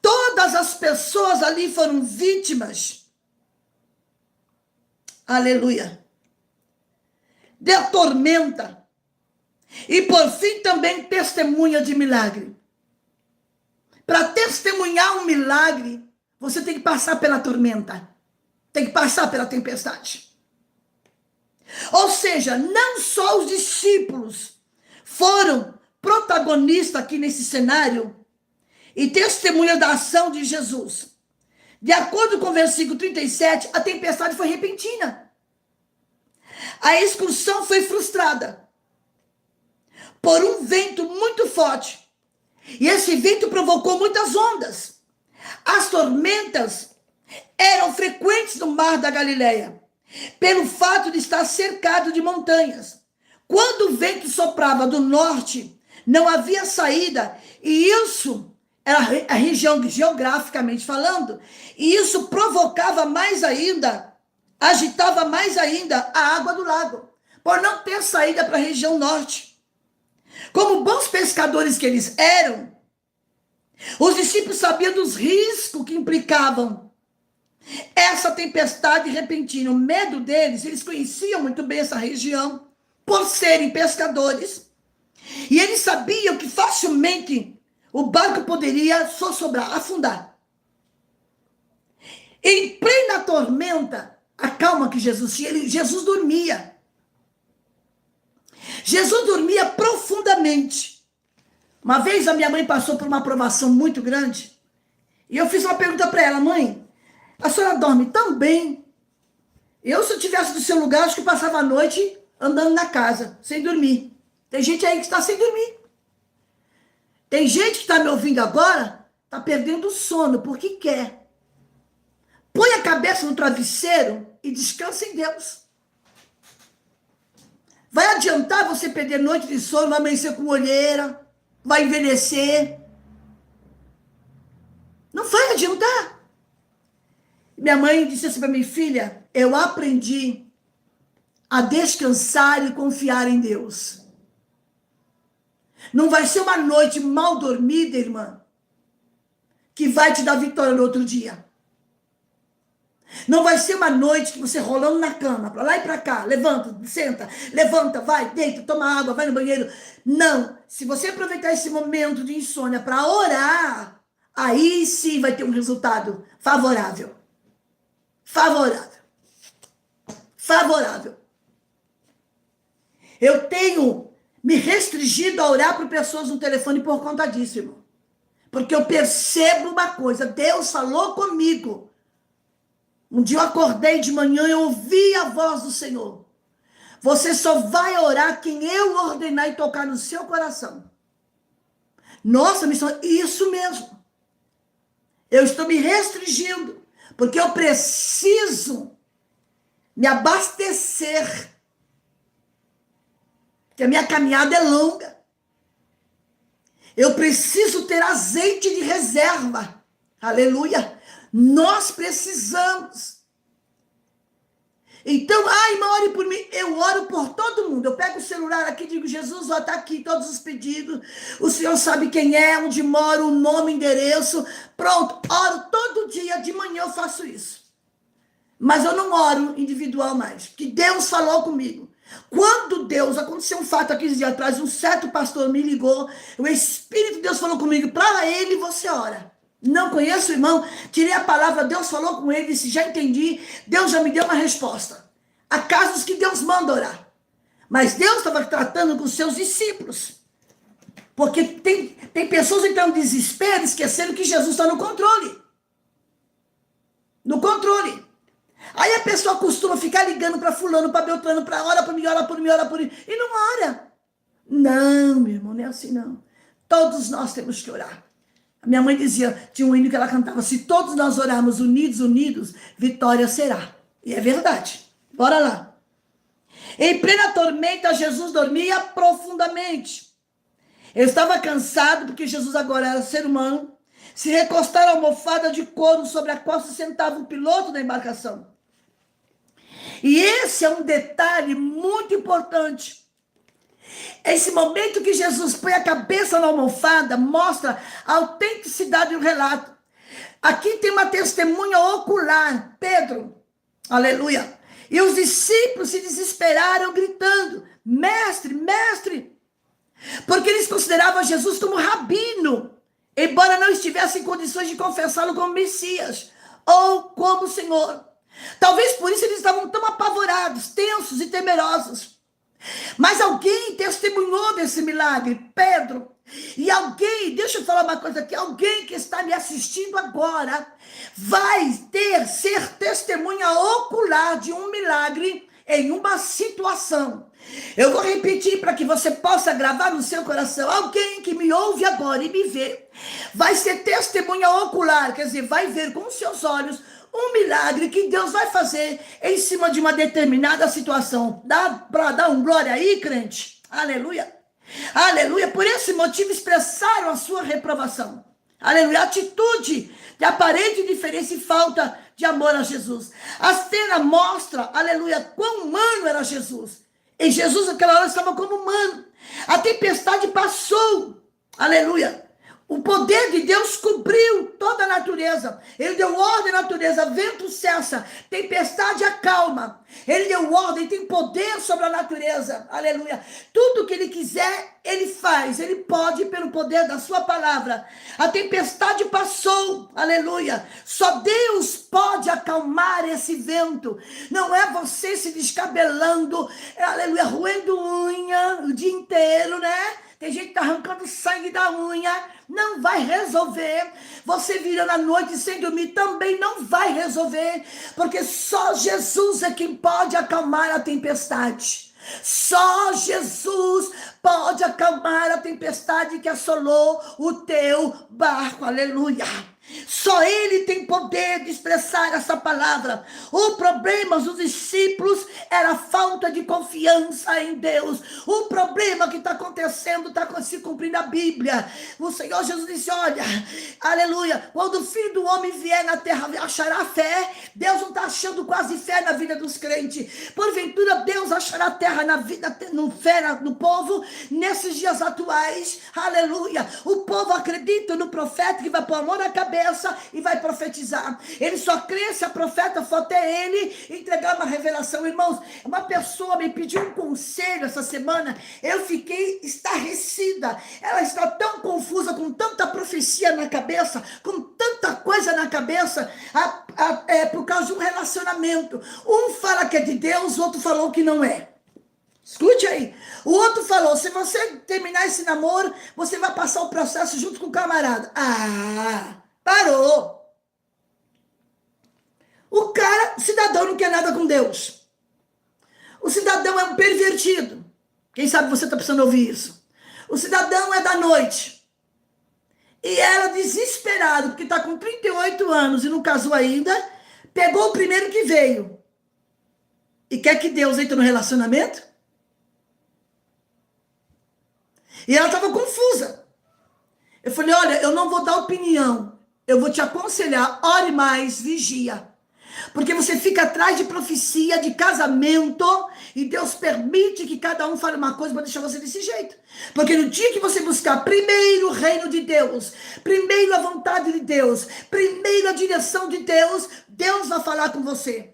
Todas as pessoas ali foram vítimas. Aleluia. Da tormenta. E por fim também testemunha de milagre. Para testemunhar um milagre, você tem que passar pela tormenta. Tem que passar pela tempestade. Ou seja, não só os discípulos foram protagonistas aqui nesse cenário e testemunha da ação de Jesus. De acordo com o versículo 37, a tempestade foi repentina. A excursão foi frustrada por um vento muito forte. E esse vento provocou muitas ondas. As tormentas eram frequentes no mar da Galileia, pelo fato de estar cercado de montanhas. Quando o vento soprava do norte, não havia saída, e isso era a região geograficamente falando, e isso provocava mais ainda, agitava mais ainda a água do lago, por não ter saída para a região norte. Como bons pescadores que eles eram, os discípulos sabiam dos riscos que implicavam essa tempestade repentina. O medo deles, eles conheciam muito bem essa região, por serem pescadores, e eles sabiam que facilmente o barco poderia afundar. Em plena tormenta, a calma que Jesus tinha, Jesus dormia. Jesus dormia profundamente. Uma vez a minha mãe passou por uma provação muito grande, e eu fiz uma pergunta para ela: mãe, a senhora dorme tão bem? Eu, se eu estivesse no seu lugar, acho que passava a noite andando na casa, sem dormir. Tem gente aí que está sem dormir. Tem gente que está me ouvindo agora, está perdendo o sono, porque quer. Põe a cabeça no travesseiro e descansa em Deus. Vai adiantar você perder noite de sono, vai amanhecer com olheira, vai envelhecer. Não vai adiantar. Minha mãe disse assim para minha filha: eu aprendi a descansar e confiar em Deus. Não vai ser uma noite mal dormida, irmã, que vai te dar vitória no outro dia. Não vai ser uma noite que você rolando na cama, para lá e para cá, levanta, senta, levanta, vai, deita, toma água, vai no banheiro. Não. Se você aproveitar esse momento de insônia para orar, aí sim vai ter um resultado favorável. Favorável. Favorável. Eu tenho me restringido a orar por pessoas no telefone por conta disso, irmão. Porque eu percebo uma coisa, Deus falou comigo. Um dia eu acordei de manhã e ouvi a voz do Senhor. Você só vai orar quem eu ordenar e tocar no seu coração. Nossa, missão, isso mesmo. Eu estou me restringindo, porque eu preciso me abastecer. Porque a minha caminhada é longa. Eu preciso ter azeite de reserva. Aleluia. Nós precisamos. Então, irmã, ore por mim. Eu oro por todo mundo. Eu pego o celular aqui e digo, Jesus, ó, tá aqui todos os pedidos. O Senhor sabe quem é, onde mora, o nome, o endereço. Pronto, oro todo dia, de manhã eu faço isso. Mas eu não oro individual mais. Que Deus falou comigo. Quando Deus, aconteceu um fato há 15 dias atrás, um certo pastor me ligou, o Espírito de Deus falou comigo, para ele você ora. Não conheço o irmão, tirei a palavra, Deus falou com ele, disse, já entendi, Deus já me deu uma resposta. Há casos que Deus manda orar. Mas Deus estava tratando com os seus discípulos. Porque tem pessoas que estão em desespero, esquecendo que Jesus está no controle. No controle. Aí a pessoa costuma ficar ligando para fulano, para Beltrano, para ora por mim, ora por mim, ora por mim. E não ora. Não, meu irmão, não é assim não. Todos nós temos que orar. A minha mãe dizia, tinha um hino que ela cantava, se todos nós orarmos unidos, vitória será. E é verdade. Bora lá. Em plena tormenta, Jesus dormia profundamente. Eu estava cansado, porque Jesus agora era ser humano, se recostar a almofada de couro sobre a qual se sentava o piloto da embarcação. E esse é um detalhe muito importante. Esse momento que Jesus põe a cabeça na almofada mostra a autenticidade do relato. Aqui tem uma testemunha ocular, Pedro, aleluia. E os discípulos se desesperaram gritando, mestre, mestre, porque eles consideravam Jesus como rabino, embora não estivessem em condições de confessá-lo como Messias ou como Senhor. Talvez por isso eles estavam tão apavorados, tensos e temerosos. Mas alguém testemunhou desse milagre, Pedro. E alguém, deixa eu falar uma coisa aqui, alguém que está me assistindo agora vai ser testemunha ocular de um milagre em uma situação. Eu vou repetir para que você possa gravar no seu coração. Alguém que me ouve agora e me vê vai ser testemunha ocular, quer dizer, vai ver com os seus olhos um milagre que Deus vai fazer em cima de uma determinada situação. Dá para dar um glória aí, crente? Aleluia. Aleluia. Por esse motivo expressaram a sua reprovação. Aleluia. Atitude de aparente diferença e falta de amor a Jesus. A cena mostra, aleluia, quão humano era Jesus. E Jesus naquela hora estava como humano. A tempestade passou. Aleluia. O poder de Deus cobriu toda a natureza. Ele deu ordem à natureza, vento cessa, tempestade acalma. Ele deu ordem, tem poder sobre a natureza. Aleluia. Tudo que ele quiser, ele faz. Ele pode pelo poder da sua palavra. A tempestade passou. Aleluia. Só Deus pode acalmar esse vento. Não é você se descabelando, aleluia, roendo unha o dia inteiro, né? Tem gente que tá arrancando sangue da unha, não vai resolver. Você virando a noite sem dormir também não vai resolver, porque só Jesus é quem pode acalmar a tempestade. Só Jesus pode acalmar a tempestade que assolou o teu barco, aleluia. Só ele tem poder de expressar essa palavra. O problema dos discípulos era a falta de confiança em Deus. O problema que está acontecendo está se cumprindo a Bíblia. O Senhor Jesus disse, olha, aleluia, quando o Filho do Homem vier na terra, achará fé. Deus não está achando quase fé na vida dos crentes. Porventura Deus achará terra na vida, no povo, nesses dias atuais. Aleluia. O povo acredita no profeta que vai pôr a mão na cabeça cabeça e vai profetizar. Ele só crê se a profeta for até ele entregar uma revelação. Irmãos, uma pessoa me pediu um conselho essa semana, eu fiquei estarrecida. Ela está tão confusa, com tanta profecia na cabeça, com tanta coisa na cabeça, por causa de um relacionamento. Um fala que é de Deus, o outro falou que não é. Escute aí. O outro falou, se você terminar esse namoro, você vai passar o processo junto com o camarada. Ah, parou. O cara, cidadão, não quer nada com Deus. O cidadão é um pervertido. Quem sabe você está precisando ouvir isso. O cidadão é da noite. E ela, desesperada, porque está com 38 anos e não casou ainda, pegou o primeiro que veio. E quer que Deus entre no relacionamento? E ela estava confusa. Eu falei, olha, eu não vou dar opinião. Eu vou te aconselhar, ore mais, vigia. Porque você fica atrás de profecia, de casamento, e Deus permite que cada um fale uma coisa para deixar você desse jeito. Porque no dia que você buscar primeiro o reino de Deus, primeiro a vontade de Deus, primeiro a direção de Deus, Deus vai falar com você.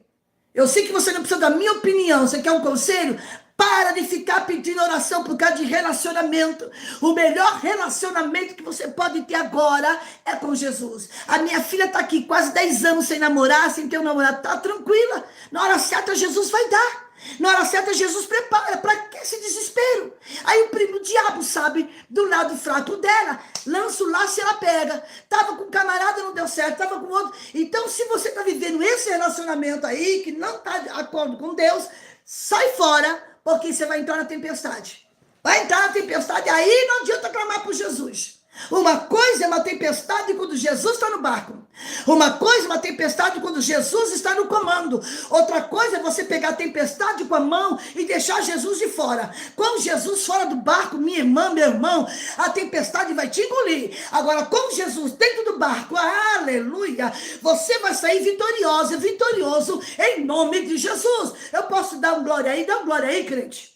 Eu sei que você não precisa da minha opinião, você quer um conselho? Para de ficar pedindo oração por causa de relacionamento. O melhor relacionamento que você pode ter agora é com Jesus. A minha filha está aqui quase 10 anos sem namorar, sem ter um namorado. Está tranquila. Na hora certa, Jesus vai dar. Na hora certa, Jesus prepara. Para que esse desespero? Aí o diabo sabe do lado fraco dela. Lança o laço e ela pega. Estava com um camarada, não deu certo. Estava com outro. Então, se você está vivendo esse relacionamento aí, que não está de acordo com Deus, sai fora. Porque você vai entrar na tempestade. Vai entrar na tempestade, aí não adianta clamar por Jesus. Uma coisa é uma tempestade quando Jesus está no barco. Uma coisa é uma tempestade quando Jesus está no comando. Outra coisa é você pegar a tempestade com a mão e deixar Jesus de fora. Com Jesus fora do barco, minha irmã, meu irmão, a tempestade vai te engolir. Agora, com Jesus dentro do barco, aleluia, você vai sair vitoriosa, vitorioso em nome de Jesus. Eu posso dar um glória aí, dá um glória aí, crente.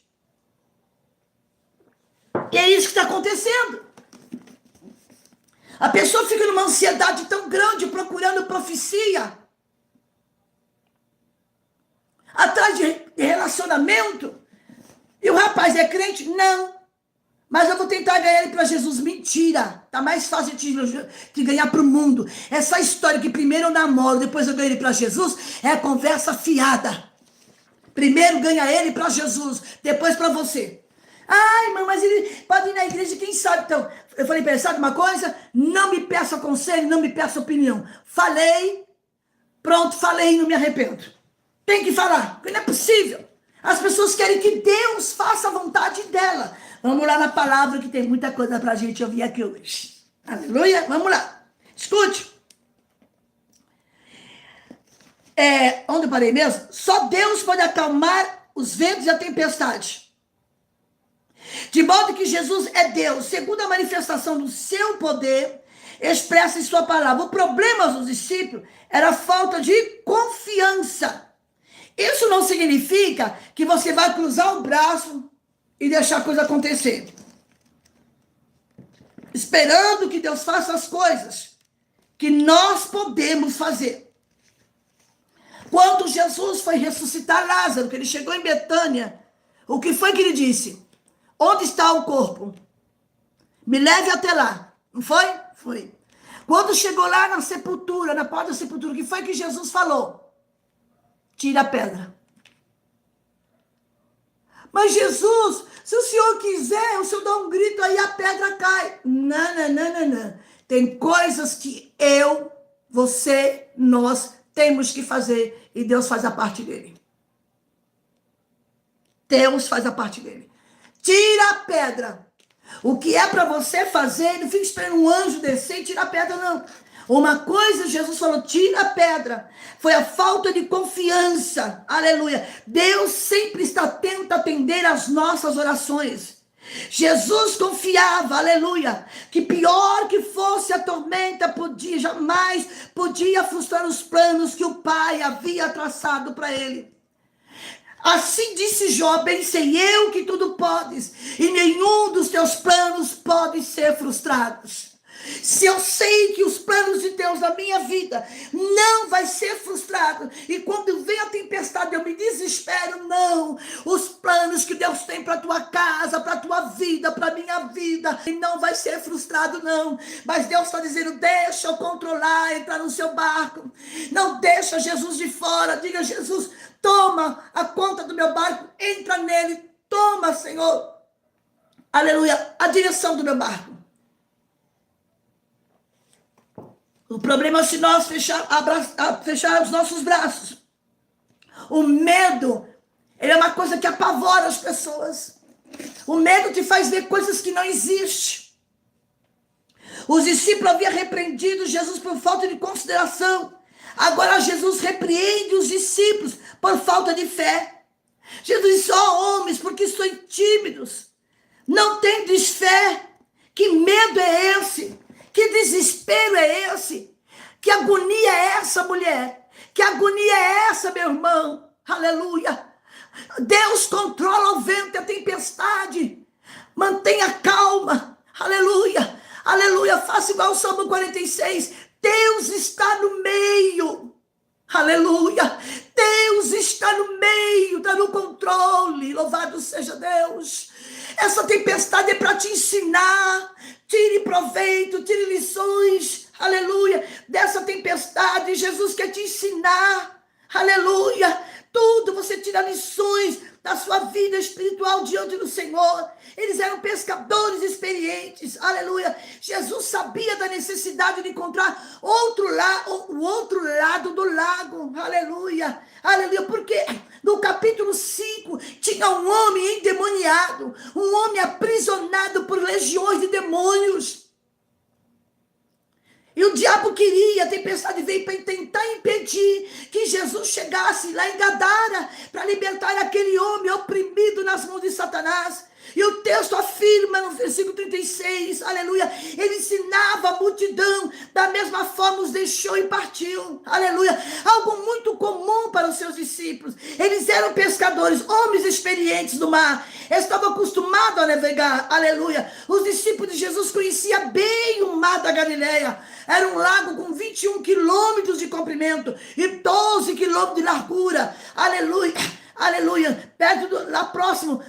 E é isso que está acontecendo. A pessoa fica numa ansiedade tão grande procurando profecia. Atrás de relacionamento. E o rapaz é crente? Não. Mas eu vou tentar ganhar ele para Jesus. Mentira. Tá mais fácil de ganhar para o mundo. Essa história que primeiro eu namoro, depois eu ganho ele para Jesus, é conversa fiada. Primeiro ganha ele para Jesus, depois para você. Ai, irmão, mas ele pode ir na igreja, quem sabe? Então, eu falei para ele, sabe uma coisa? Não me peça conselho, não me peça opinião. Falei, pronto, falei e não me arrependo. Tem que falar, porque não é possível. As pessoas querem que Deus faça a vontade dela. Vamos lá na palavra, que tem muita coisa para a gente ouvir aqui hoje. Aleluia, vamos lá. Escute. Onde eu parei mesmo? Só Deus pode acalmar os ventos e a tempestade. De modo que Jesus é Deus, segundo a manifestação do seu poder, expressa em sua palavra. O problema dos discípulos era a falta de confiança. Isso não significa que você vai cruzar o braço e deixar a coisa acontecer. Esperando que Deus faça as coisas que nós podemos fazer. Quando Jesus foi ressuscitar Lázaro, que ele chegou em Betânia, o que foi que ele disse? Onde está o corpo? Me leve até lá. Não foi? Foi. Quando chegou lá na sepultura, na porta da sepultura, o que foi que Jesus falou? Tira a pedra. Mas Jesus, se o Senhor quiser, o Senhor dá um grito aí, a pedra cai. Não. Tem coisas que você, nós temos que fazer e Deus faz a parte dele. Deus faz a parte dele. Tira a pedra. O que é para você fazer, não fique esperando um anjo descer e tirar a pedra, não. Uma coisa, Jesus falou, tira a pedra. Foi a falta de confiança. Aleluia. Deus sempre está atento a atender às nossas orações. Jesus confiava, aleluia, que pior que fosse a tormenta, jamais podia frustrar os planos que o Pai havia traçado para ele. Assim disse Jó, bem sei eu que tudo podes, e nenhum dos teus planos pode ser frustrados. Se eu sei que os planos de Deus na minha vida não vai ser frustrado, e quando vem a tempestade eu me desespero, não. Os planos que Deus tem para tua casa, para tua vida, para minha vida, não vai ser frustrado, não. Mas Deus está dizendo, deixa eu controlar, entrar no seu barco. Não deixa Jesus de fora. Diga, Jesus, toma a conta do meu barco, entra nele, toma, Senhor, aleluia, a direção do meu barco. O problema é se nós fechar os nossos braços. O medo, ele é uma coisa que apavora as pessoas. O medo te faz ver coisas que não existem. Os discípulos haviam repreendido Jesus por falta de consideração. Agora Jesus repreende os discípulos por falta de fé. Jesus disse, ó homens, porque sois tímidos, não tendes fé. Que medo é esse? Que desespero é esse? Que agonia é essa, mulher? Que agonia é essa, meu irmão? Aleluia. Deus controla o vento e a tempestade. Mantenha calma. Aleluia. Aleluia. Faça igual o Salmo 46. Deus está no meio. Aleluia. Deus está no meio, está no controle. Louvado seja Deus. Essa tempestade é para te ensinar. Tire proveito, tire lições. Aleluia. Dessa tempestade, Jesus quer te ensinar. Aleluia. Tudo você tira lições da sua vida espiritual diante do Senhor. Eles eram pescadores experientes. Aleluia. Jesus sabia da necessidade de encontrar o outro lado do lago. Aleluia. Aleluia. Porque no capítulo 5 tinha um homem endemoniado, um homem aprisionado por legiões de demônios. E o diabo queria, a tempestade veio para tentar impedir que Jesus chegasse lá em Gadara para libertar aquele homem oprimido nas mãos de Satanás. E o texto afirma no versículo 36, aleluia, ele ensinava a multidão, da mesma forma os deixou e partiu, aleluia, algo muito comum para os seus discípulos. Eles eram pescadores, homens experientes do mar, estavam acostumados a navegar, aleluia. Os discípulos de Jesus conheciam bem o mar da Galileia. Era um lago com 21 quilômetros de comprimento e 12 quilômetros de largura, aleluia. Aleluia, lá próximo,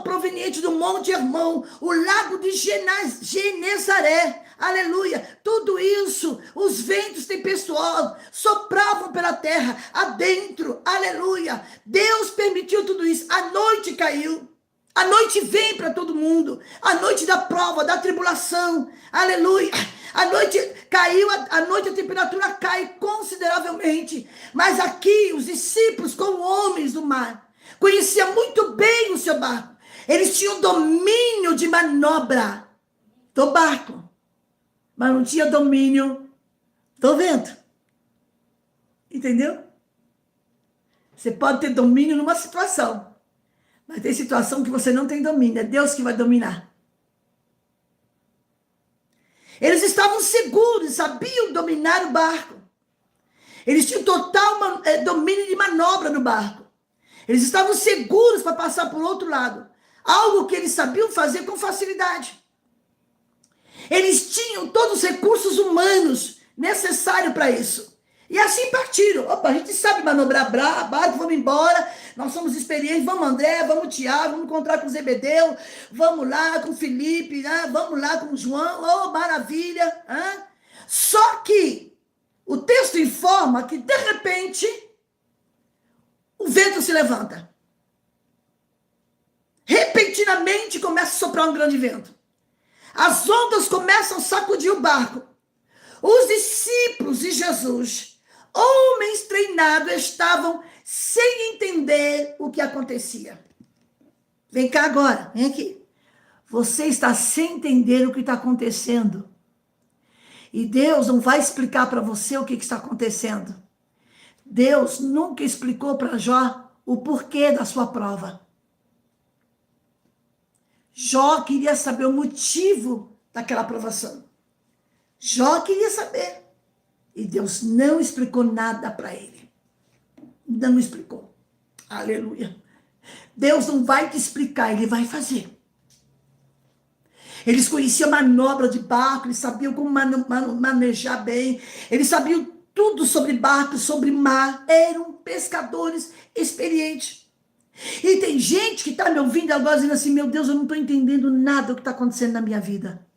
proveniente do Monte Hermon, o lago de Genezaré, aleluia, tudo isso, os ventos tempestuosos sopravam pela terra, adentro, aleluia, Deus permitiu tudo isso, a noite caiu, a noite vem para todo mundo, a noite da prova, da tribulação, aleluia. A noite caiu, a noite a temperatura cai consideravelmente. Mas aqui os discípulos, como homens do mar, conheciam muito bem o seu barco. Eles tinham domínio de manobra do barco, mas não tinha domínio do vento. Entendeu? Você pode ter domínio numa situação, mas tem situação que você não tem domínio. É Deus que vai dominar. Eles estavam seguros, sabiam dominar o barco. Eles tinham total domínio de manobra no barco. Eles estavam seguros para passar por outro lado. Algo que eles sabiam fazer com facilidade. Eles tinham todos os recursos humanos necessários para isso. E assim partiram. Opa, a gente sabe manobrar barco, vamos embora. Nós somos experientes, vamos André, vamos Tiago, vamos encontrar com Zebedeu, vamos lá com Felipe, né? Vamos lá com João, oh, maravilha. Hein? Só que o texto informa que, de repente, o vento se levanta. Repentinamente começa a soprar um grande vento. As ondas começam a sacudir o barco. Os discípulos de Jesus, homens treinados, estavam sem entender o que acontecia. Vem cá agora, vem aqui. Você está sem entender o que está acontecendo. E Deus não vai explicar para você o que está acontecendo. Deus nunca explicou para Jó o porquê da sua prova. Jó queria saber o motivo daquela provação. Jó queria saber. E Deus não explicou nada para ele. Não explicou. Aleluia. Deus não vai te explicar, Ele vai fazer. Eles conheciam a manobra de barco, eles sabiam como manejar bem, eles sabiam tudo sobre barco, sobre mar, eram pescadores experientes. E tem gente que está me ouvindo agora dizendo assim, meu Deus, eu não estou entendendo nada do que está acontecendo na minha vida.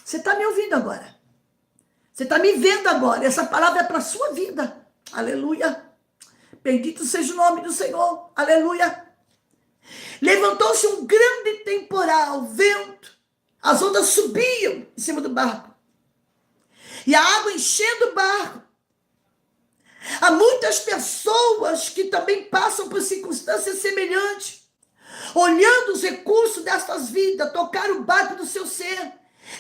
Você está me ouvindo agora. Você está me vendo agora. Essa palavra é para a sua vida. Aleluia. Bendito seja o nome do Senhor. Aleluia. Levantou-se um grande temporal, vento. As ondas subiam em cima do barco. E a água enchendo o barco. Há muitas pessoas que também passam por circunstâncias semelhantes, olhando os recursos destas vidas, tocar o barco do seu ser.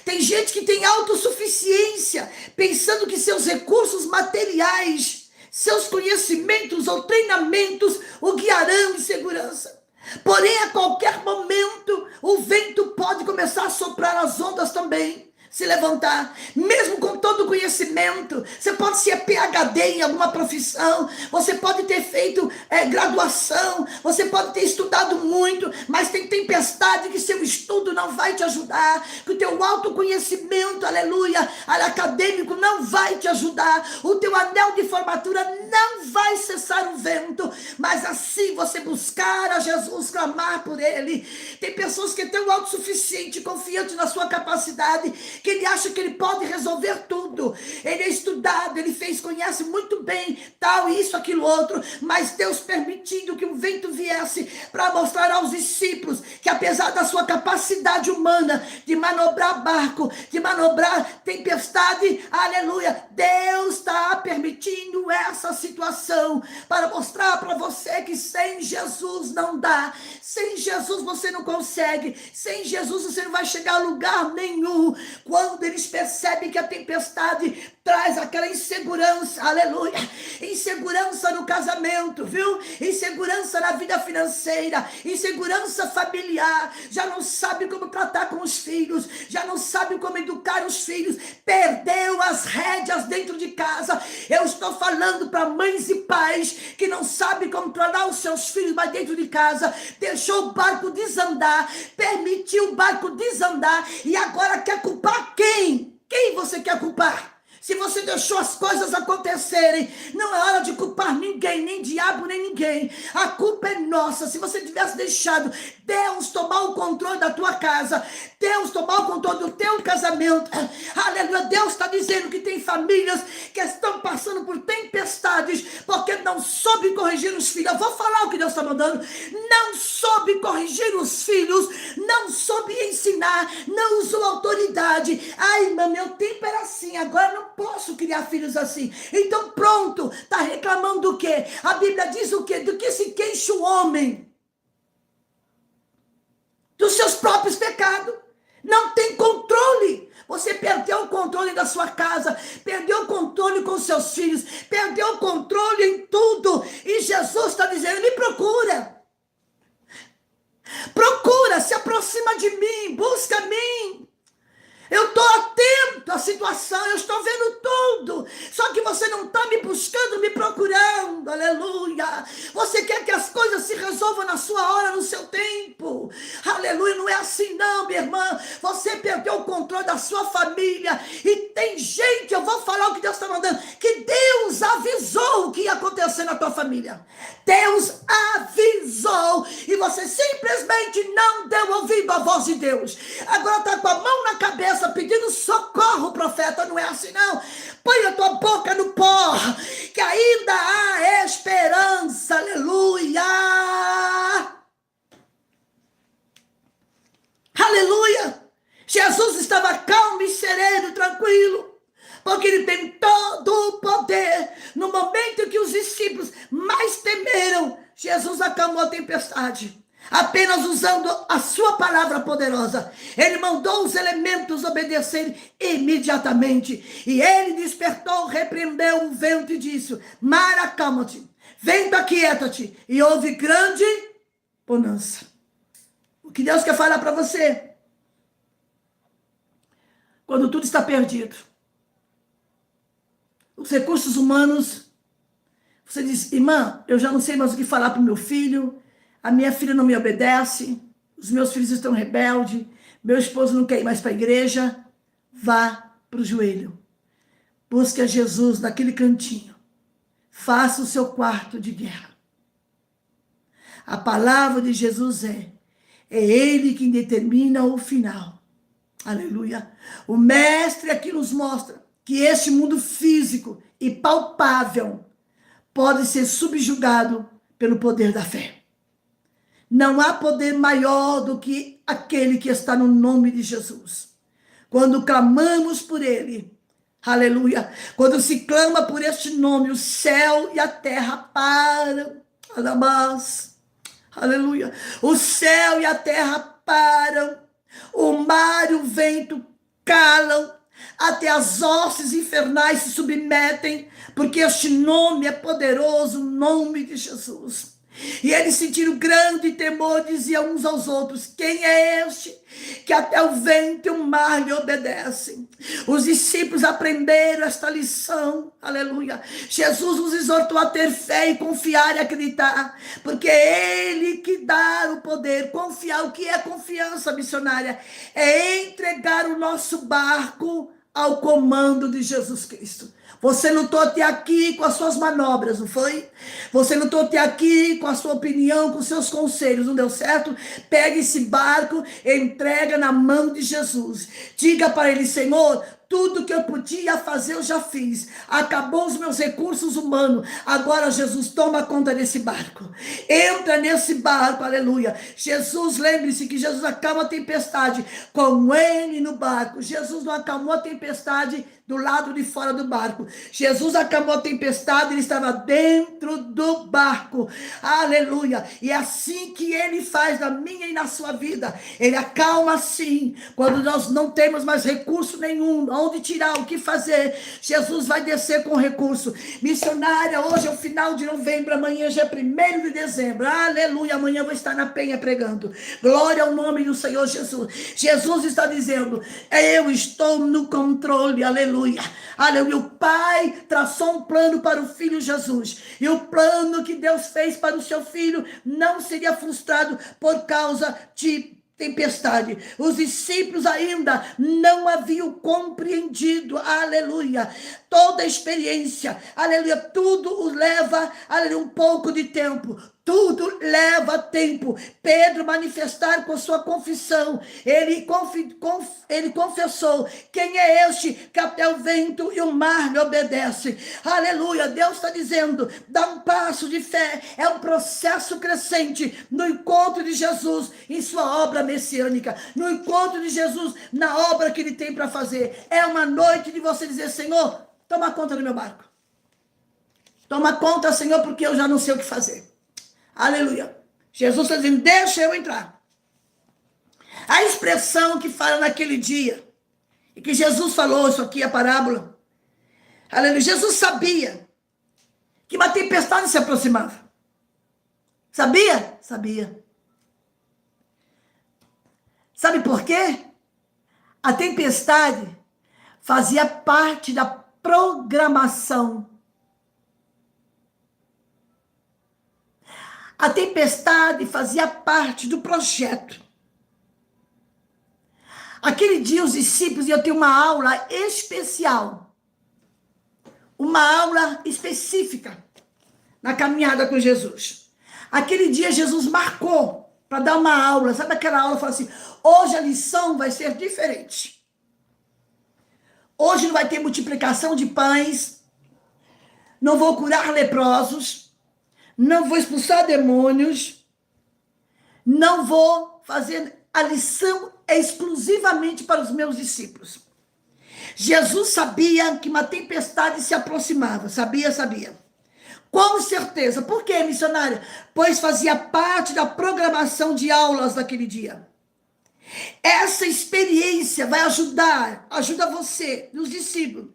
Tem gente que tem autossuficiência, pensando que seus recursos materiais, seus conhecimentos ou treinamentos o guiarão em segurança. Porém, a qualquer momento, o vento pode começar a soprar, as ondas também se levantar, mesmo com todo o conhecimento. Você pode ser PhD em alguma profissão, você pode ter feito graduação, você pode ter estudado muito, mas tem tempestade que seu estudo não vai te ajudar, que o teu autoconhecimento, aleluia, acadêmico não vai te ajudar, o teu anel de formatura não vai cessar o vento, mas assim você buscar a Jesus, clamar por Ele. Tem pessoas que têm o autossuficiente, confiante na sua capacidade, que ele acha que ele pode resolver tudo. Ele é estudado, ele conhece muito bem tal, isso, aquilo, outro, mas Deus permitindo que o vento viesse para mostrar aos discípulos que apesar da sua capacidade humana de manobrar barco, de manobrar tempestade, aleluia, Deus está permitindo essa situação para mostrar para você que sem Jesus não dá, sem Jesus você não consegue, sem Jesus você não vai chegar a lugar nenhum. Quando eles percebem que a tempestade traz aquela insegurança, aleluia, insegurança no casamento, viu? Insegurança na vida financeira, insegurança familiar, já não sabe como tratar com os filhos, já não sabe como educar os filhos, perdeu as rédeas dentro de casa. Eu estou falando para mães e pais que não sabem controlar os seus filhos, mas dentro de casa, deixou o barco desandar, permitiu o barco desandar e agora quer culpar quem? Quem você quer culpar? Se você deixou as coisas acontecerem, não é hora de culpar ninguém, nem diabo, nem ninguém. A culpa é nossa. Se você tivesse deixado Deus tomar o controle da tua casa, Deus tomar o controle do teu casamento, aleluia, Deus está dizendo que tem famílias que estão passando por tempestades, porque não soube corrigir os filhos. Eu vou falar o que Deus está mandando. Não soube corrigir os filhos, não soube ensinar, não usou autoridade. Ai, mãe, meu tempo era assim, agora não posso criar filhos assim. Então pronto, está reclamando do quê? A Bíblia diz o quê? Do que se queixa o homem? Dos seus próprios pecados. Não tem controle. Você perdeu o controle da sua casa, perdeu o controle com seus filhos, perdeu o controle em tudo. E Jesus está dizendo, me procura. Procura, se aproxima de mim, busca mim. Eu estou atento à situação, eu estou vendo tudo. Só que você não está me buscando, me procurando, aleluia. Você quer que as coisas se resolvam na sua hora, no seu tempo. Aleluia, não é assim não, minha irmã. Você perdeu o controle da sua família. E tem gente, eu vou falar o que Deus está mandando, que Deus avisou o que ia acontecer na tua família. Deus avisou. E você simplesmente não deu ouvido à voz de Deus. Agora está com a mão na cabeça, pedindo socorro, profeta. Não é assim não. Põe a tua boca no pó, que ainda há esperança, aleluia, aleluia. Jesus estava calmo e sereno, tranquilo, porque ele tem todo o poder. No momento em que os discípulos mais temeram, Jesus acalmou a tempestade. Apenas usando a sua palavra poderosa. Ele mandou os elementos obedecerem imediatamente. E ele despertou, repreendeu o vento e disse, mar, acalma-te, vento, aquieta-te. E houve grande bonança. O que Deus quer falar para você? Quando tudo está perdido, os recursos humanos, você diz, irmã, eu já não sei mais o que falar para o meu filho, a minha filha não me obedece, os meus filhos estão rebeldes, Meu esposo não quer ir mais para a igreja. Vá para o joelho. Busque a Jesus naquele cantinho. Faça o seu quarto de guerra. A palavra de Jesus é Ele quem determina o final. Aleluia. O mestre aqui nos mostra que este mundo físico e palpável pode ser subjugado pelo poder da fé. Não há poder maior do que aquele que está no nome de Jesus. Quando clamamos por Ele, aleluia, quando se clama por este nome, o céu e a terra param, aleluia, o céu e a terra param, o mar e o vento calam, até as hostes infernais se submetem, porque este nome é poderoso, o nome de Jesus. E eles sentiram grande temor, diziam uns aos outros: quem é este que até o vento e o mar lhe obedecem? Os discípulos aprenderam esta lição, aleluia. Jesus nos exortou a ter fé e confiar e acreditar, porque é Ele que dá o poder. Confiar, o que é confiança, missionária? É entregar o nosso barco ao comando de Jesus Cristo. Você lutou até aqui com as suas manobras, não foi? Você lutou até aqui com a sua opinião, com os seus conselhos, não deu certo? Pega esse barco, entrega na mão de Jesus. Diga para Ele: Senhor, tudo que eu podia fazer eu já fiz. Acabou os meus recursos humanos. Agora, Jesus, toma conta desse barco. Entra nesse barco, aleluia. Jesus, lembre-se que Jesus acalma a tempestade com Ele no barco. Jesus não acalmou a tempestade do lado de fora do barco. Jesus acalmou a tempestade, Ele estava dentro do barco. Aleluia. E é assim que Ele faz na minha e na sua vida. Ele acalma assim, quando nós não temos mais recurso nenhum, onde tirar, o que fazer, Jesus vai descer com recurso. Missionária, hoje é o final de novembro, amanhã já é 1º de dezembro, aleluia, amanhã eu vou estar na Penha pregando, glória ao nome do Senhor Jesus. Jesus está dizendo: eu estou no controle, aleluia, aleluia. O Pai traçou um plano para o Filho Jesus, e o plano que Deus fez para o seu Filho não seria frustrado por causa de tempestade. Os discípulos ainda não haviam compreendido, aleluia, toda a experiência, aleluia, tudo leva, aleluia, um pouco de tempo. Tudo leva tempo. Pedro manifestar com sua confissão, ele confessou: quem é este que até o vento e o mar lhe obedecem? Aleluia. Deus está dizendo: dá um passo de fé. É um processo crescente no encontro de Jesus em sua obra messiânica, no encontro de Jesus na obra que Ele tem para fazer. É uma noite de você dizer: Senhor, toma conta do meu barco. Toma conta, Senhor, porque eu já não sei o que fazer. Aleluia. Jesus está dizendo: deixa eu entrar. A expressão que fala naquele dia, e que Jesus falou, isso aqui é a parábola. Aleluia. Jesus sabia que uma tempestade se aproximava. Sabia? Sabia. Sabe por quê? A tempestade fazia parte da programação. A tempestade fazia parte do projeto. Aquele dia os discípulos iam ter uma aula especial. Uma aula específica na caminhada com Jesus. Aquele dia Jesus marcou para dar uma aula. Sabe aquela aula que fala assim: hoje a lição vai ser diferente. Hoje não vai ter multiplicação de pães. Não vou curar leprosos. Não vou expulsar demônios, não vou fazer a lição exclusivamente para os meus discípulos. Jesus sabia que uma tempestade se aproximava, sabia. Com certeza. Por quê, missionária? Pois fazia parte da programação de aulas daquele dia. Essa experiência vai ajuda você, os discípulos,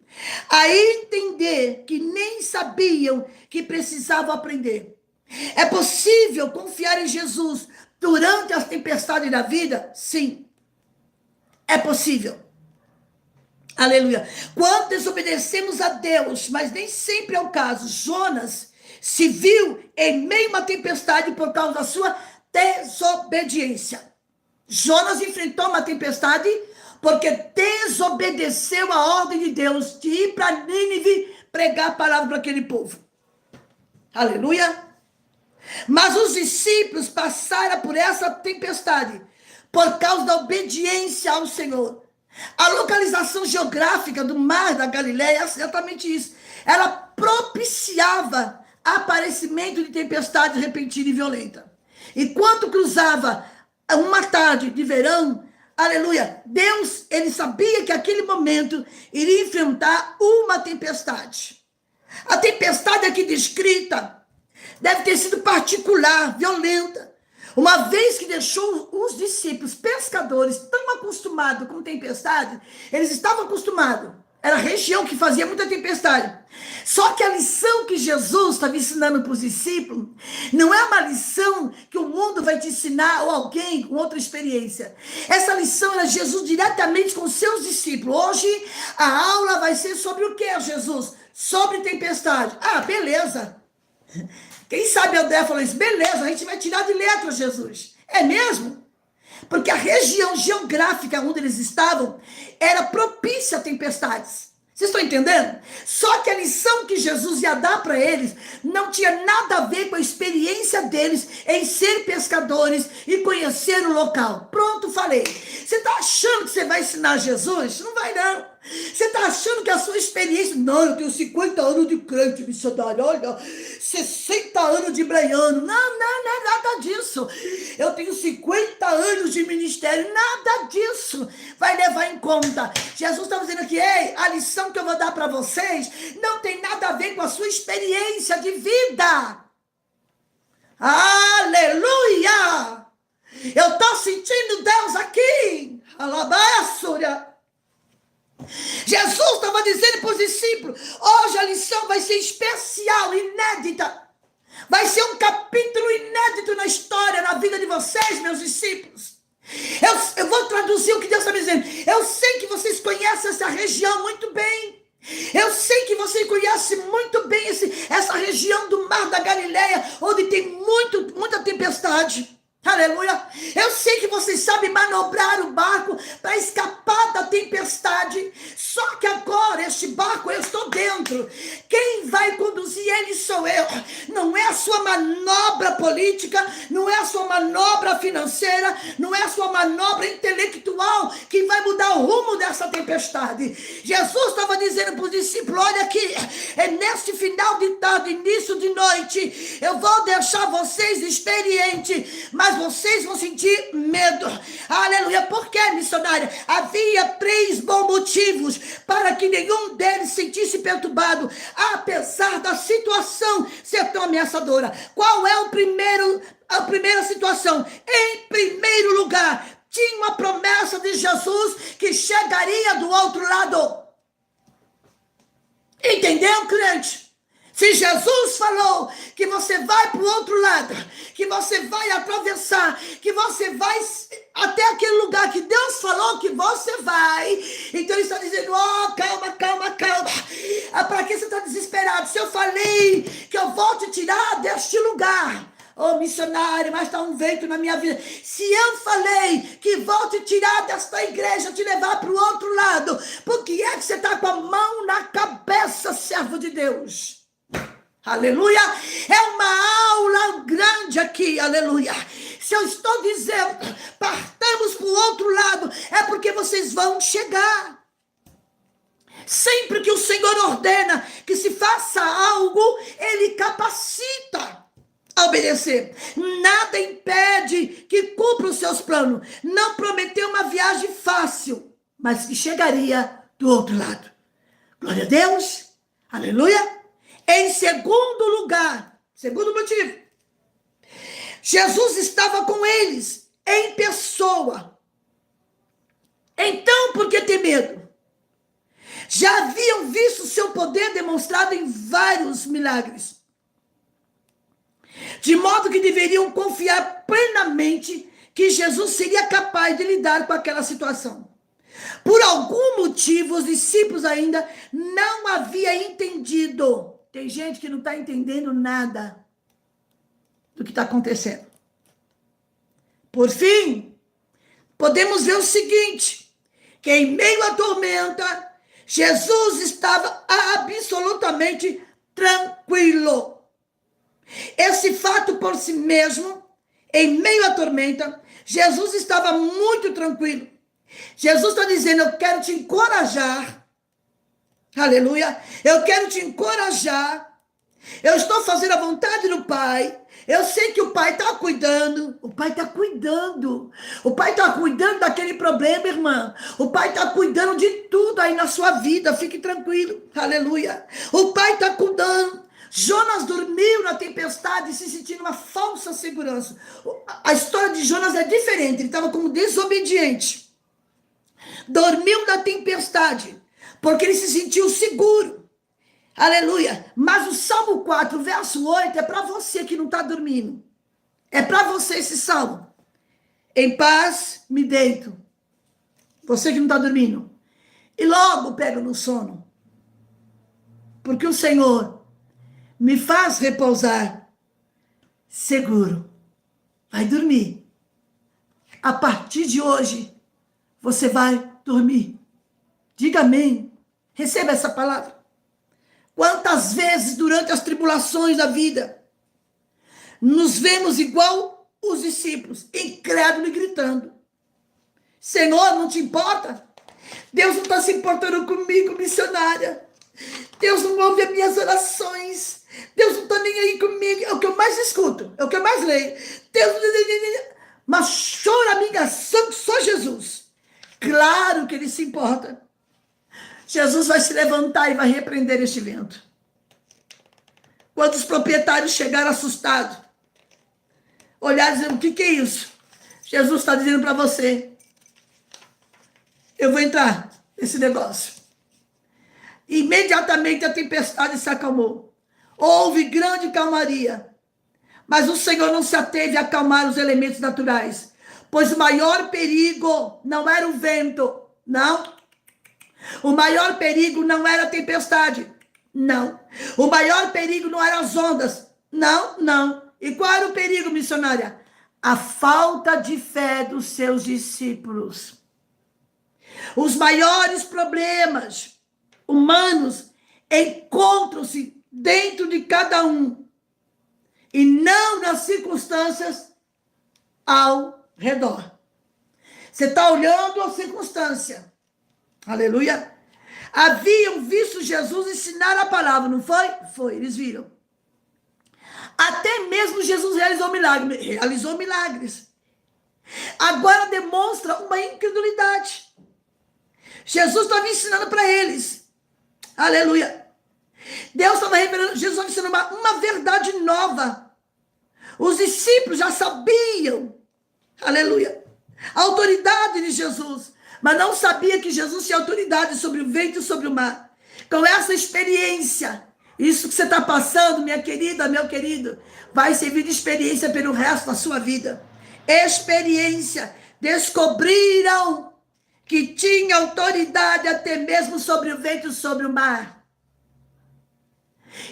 a entender que nem sabiam que precisavam aprender. É possível confiar em Jesus durante as tempestades da vida? Sim, é possível. Aleluia. Quando desobedecemos a Deus, mas nem sempre é o caso. Jonas se viu em meio a uma tempestade por causa da sua desobediência. Jonas enfrentou uma tempestade porque desobedeceu a ordem de Deus de ir para Nínive pregar a palavra para aquele povo. Aleluia! Mas os discípulos passaram por essa tempestade por causa da obediência ao Senhor. A localização geográfica do mar da Galileia é exatamente isso. Ela propiciava aparecimento de tempestade repentina e violenta. Enquanto cruzava uma tarde de verão, aleluia, Deus, ele sabia que aquele momento iria enfrentar uma tempestade. A tempestade aqui descrita deve ter sido particular, violenta, uma vez que deixou os discípulos pescadores tão acostumados com tempestade, eles estavam acostumados. Era a região que fazia muita tempestade. Só que a lição que Jesus estava ensinando para os discípulos não é uma lição que o mundo vai te ensinar ou alguém com outra experiência. Essa lição era Jesus diretamente com os seus discípulos. Hoje a aula vai ser sobre o que, Jesus? Sobre tempestade. Ah, beleza. Quem sabe André falou isso? Beleza, a gente vai tirar de letra, Jesus. É mesmo? Porque a região geográfica onde eles estavam era propícia a tempestades. Vocês estão entendendo? Só que a lição que Jesus ia dar para eles não tinha nada a ver com a experiência deles em ser pescadores e conhecer o local. Pronto, falei. Você está achando que você vai ensinar Jesus? Não vai, não. Você está achando que a sua experiência... Não, eu tenho 50 anos de crente, missionário. Olha, 60 anos de breiano. Não, não é nada disso. Eu tenho 50 anos de ministério. Nada disso vai levar em conta. Jesus está dizendo aqui, ei, a lição que eu vou dar para vocês não tem nada a ver com a sua experiência de vida. Aleluia! Eu estou sentindo Deus aqui. Alabaçura. Jesus estava dizendo para os discípulos, hoje a lição vai ser especial, inédita. Vai ser um capítulo inédito na história, na vida de vocês, meus discípulos. Eu vou traduzir o que Deus está me dizendo. Eu sei que vocês conhecem essa região muito bem. Eu sei que vocês conhecem muito bem essa região do Mar da Galileia, onde tem muita tempestade. Aleluia. Eu sei que vocês sabem manobrar o barco para escapar da tempestade. Só que agora este barco eu estou dentro. Quem vai conduzir ele sou eu. Não é a sua manobra política, não é a sua manobra financeira, não é a sua manobra intelectual que vai mudar o rumo dessa tempestade. Jesus estava dizendo para os discípulos, olha aqui, é neste final de tarde, início de noite, eu vou deixar vocês experientes, mas vocês vão sentir medo. Aleluia. Por quê, missionária? Havia 3 bons motivos para que nenhum deles sentisse perturbado, apesar da situação ser tão ameaçadora. Qual é a primeira situação? Em primeiro lugar, tinha uma promessa de Jesus que chegaria do outro lado. Entendeu, crente? Se Jesus falou que você vai para o outro lado, que você vai atravessar, que você vai até aquele lugar que Deus falou que você vai, então ele está dizendo, calma. Para que você está desesperado? Se eu falei que eu vou te tirar deste lugar, missionário, mas está um vento na minha vida. Se eu falei que vou te tirar desta igreja, te levar para o outro lado, por que é que você está com a mão na cabeça, servo de Deus? Aleluia, é uma aula grande aqui, aleluia. Se eu estou dizendo, partamos para o outro lado, é porque vocês vão chegar. Sempre que o Senhor ordena que se faça algo, Ele capacita a obedecer. Nada impede que cumpra os seus planos. Não prometeu uma viagem fácil, mas que chegaria do outro lado. Glória a Deus, aleluia. Em segundo lugar, segundo motivo, Jesus estava com eles em pessoa. Então, por que ter medo? Já haviam visto seu poder demonstrado em vários milagres. De modo que deveriam confiar plenamente que Jesus seria capaz de lidar com aquela situação. Por algum motivo, os discípulos ainda não haviam entendido. Tem gente que não está entendendo nada do que está acontecendo. Por fim, podemos ver o seguinte, que em meio à tormenta, Jesus estava absolutamente tranquilo. Esse fato por si mesmo, em meio à tormenta, Jesus estava muito tranquilo. Jesus está dizendo, eu quero te encorajar. Aleluia. Eu quero te encorajar. Eu estou fazendo a vontade do Pai. Eu sei que o Pai está cuidando. O Pai está cuidando. O Pai está cuidando daquele problema, irmã. O Pai está cuidando de tudo aí na sua vida. Fique tranquilo. Aleluia. O Pai está cuidando. Jonas dormiu na tempestade se sentindo uma falsa segurança. A história de Jonas é diferente. Ele estava como desobediente. Dormiu na tempestade porque ele se sentiu seguro. Aleluia. Mas o Salmo 4, verso 8, é para você que não está dormindo. É para você esse salmo. Em paz me deito. Você que não está dormindo. E logo pego no sono. Porque o Senhor me faz repousar seguro. Vai dormir. A partir de hoje, você vai dormir. Diga amém. Receba essa palavra. Quantas vezes durante as tribulações da vida nos vemos igual os discípulos, incrédulos e gritando. Senhor, não te importa? Deus não está se importando comigo, missionária. Deus não ouve as minhas orações. Deus não está nem aí comigo. É o que eu mais escuto, é o que eu mais leio. Deus, mas chora a minha sangue, só Jesus. Claro que ele se importa. Jesus vai se levantar e vai repreender este vento. Quando os proprietários chegaram assustados, olharam e disseram, o que é isso? Jesus está dizendo para você, eu vou entrar nesse negócio. Imediatamente a tempestade se acalmou. Houve grande calmaria. Mas o Senhor não se ateve a acalmar os elementos naturais, pois o maior perigo não era o vento, não. O maior perigo não era a tempestade, não. O maior perigo não eram as ondas, não. E qual era o perigo, missionária? A falta de fé dos seus discípulos. Os maiores problemas humanos encontram-se dentro de cada um e não nas circunstâncias ao redor. Você está olhando a circunstância. Aleluia. Haviam visto Jesus ensinar a palavra, não foi? Foi, eles viram. Até mesmo Jesus realizou milagres. Agora demonstra uma incredulidade. Jesus estava ensinando para eles. Aleluia. Deus estava revelando, Jesus estava ensinando uma verdade nova. Os discípulos já sabiam. Aleluia. A autoridade de Jesus. Mas não sabia que Jesus tinha autoridade sobre o vento e sobre o mar. Com essa experiência, isso que você está passando, minha querida, meu querido, vai servir de experiência pelo resto da sua vida. Experiência. Descobriram que tinha autoridade até mesmo sobre o vento e sobre o mar.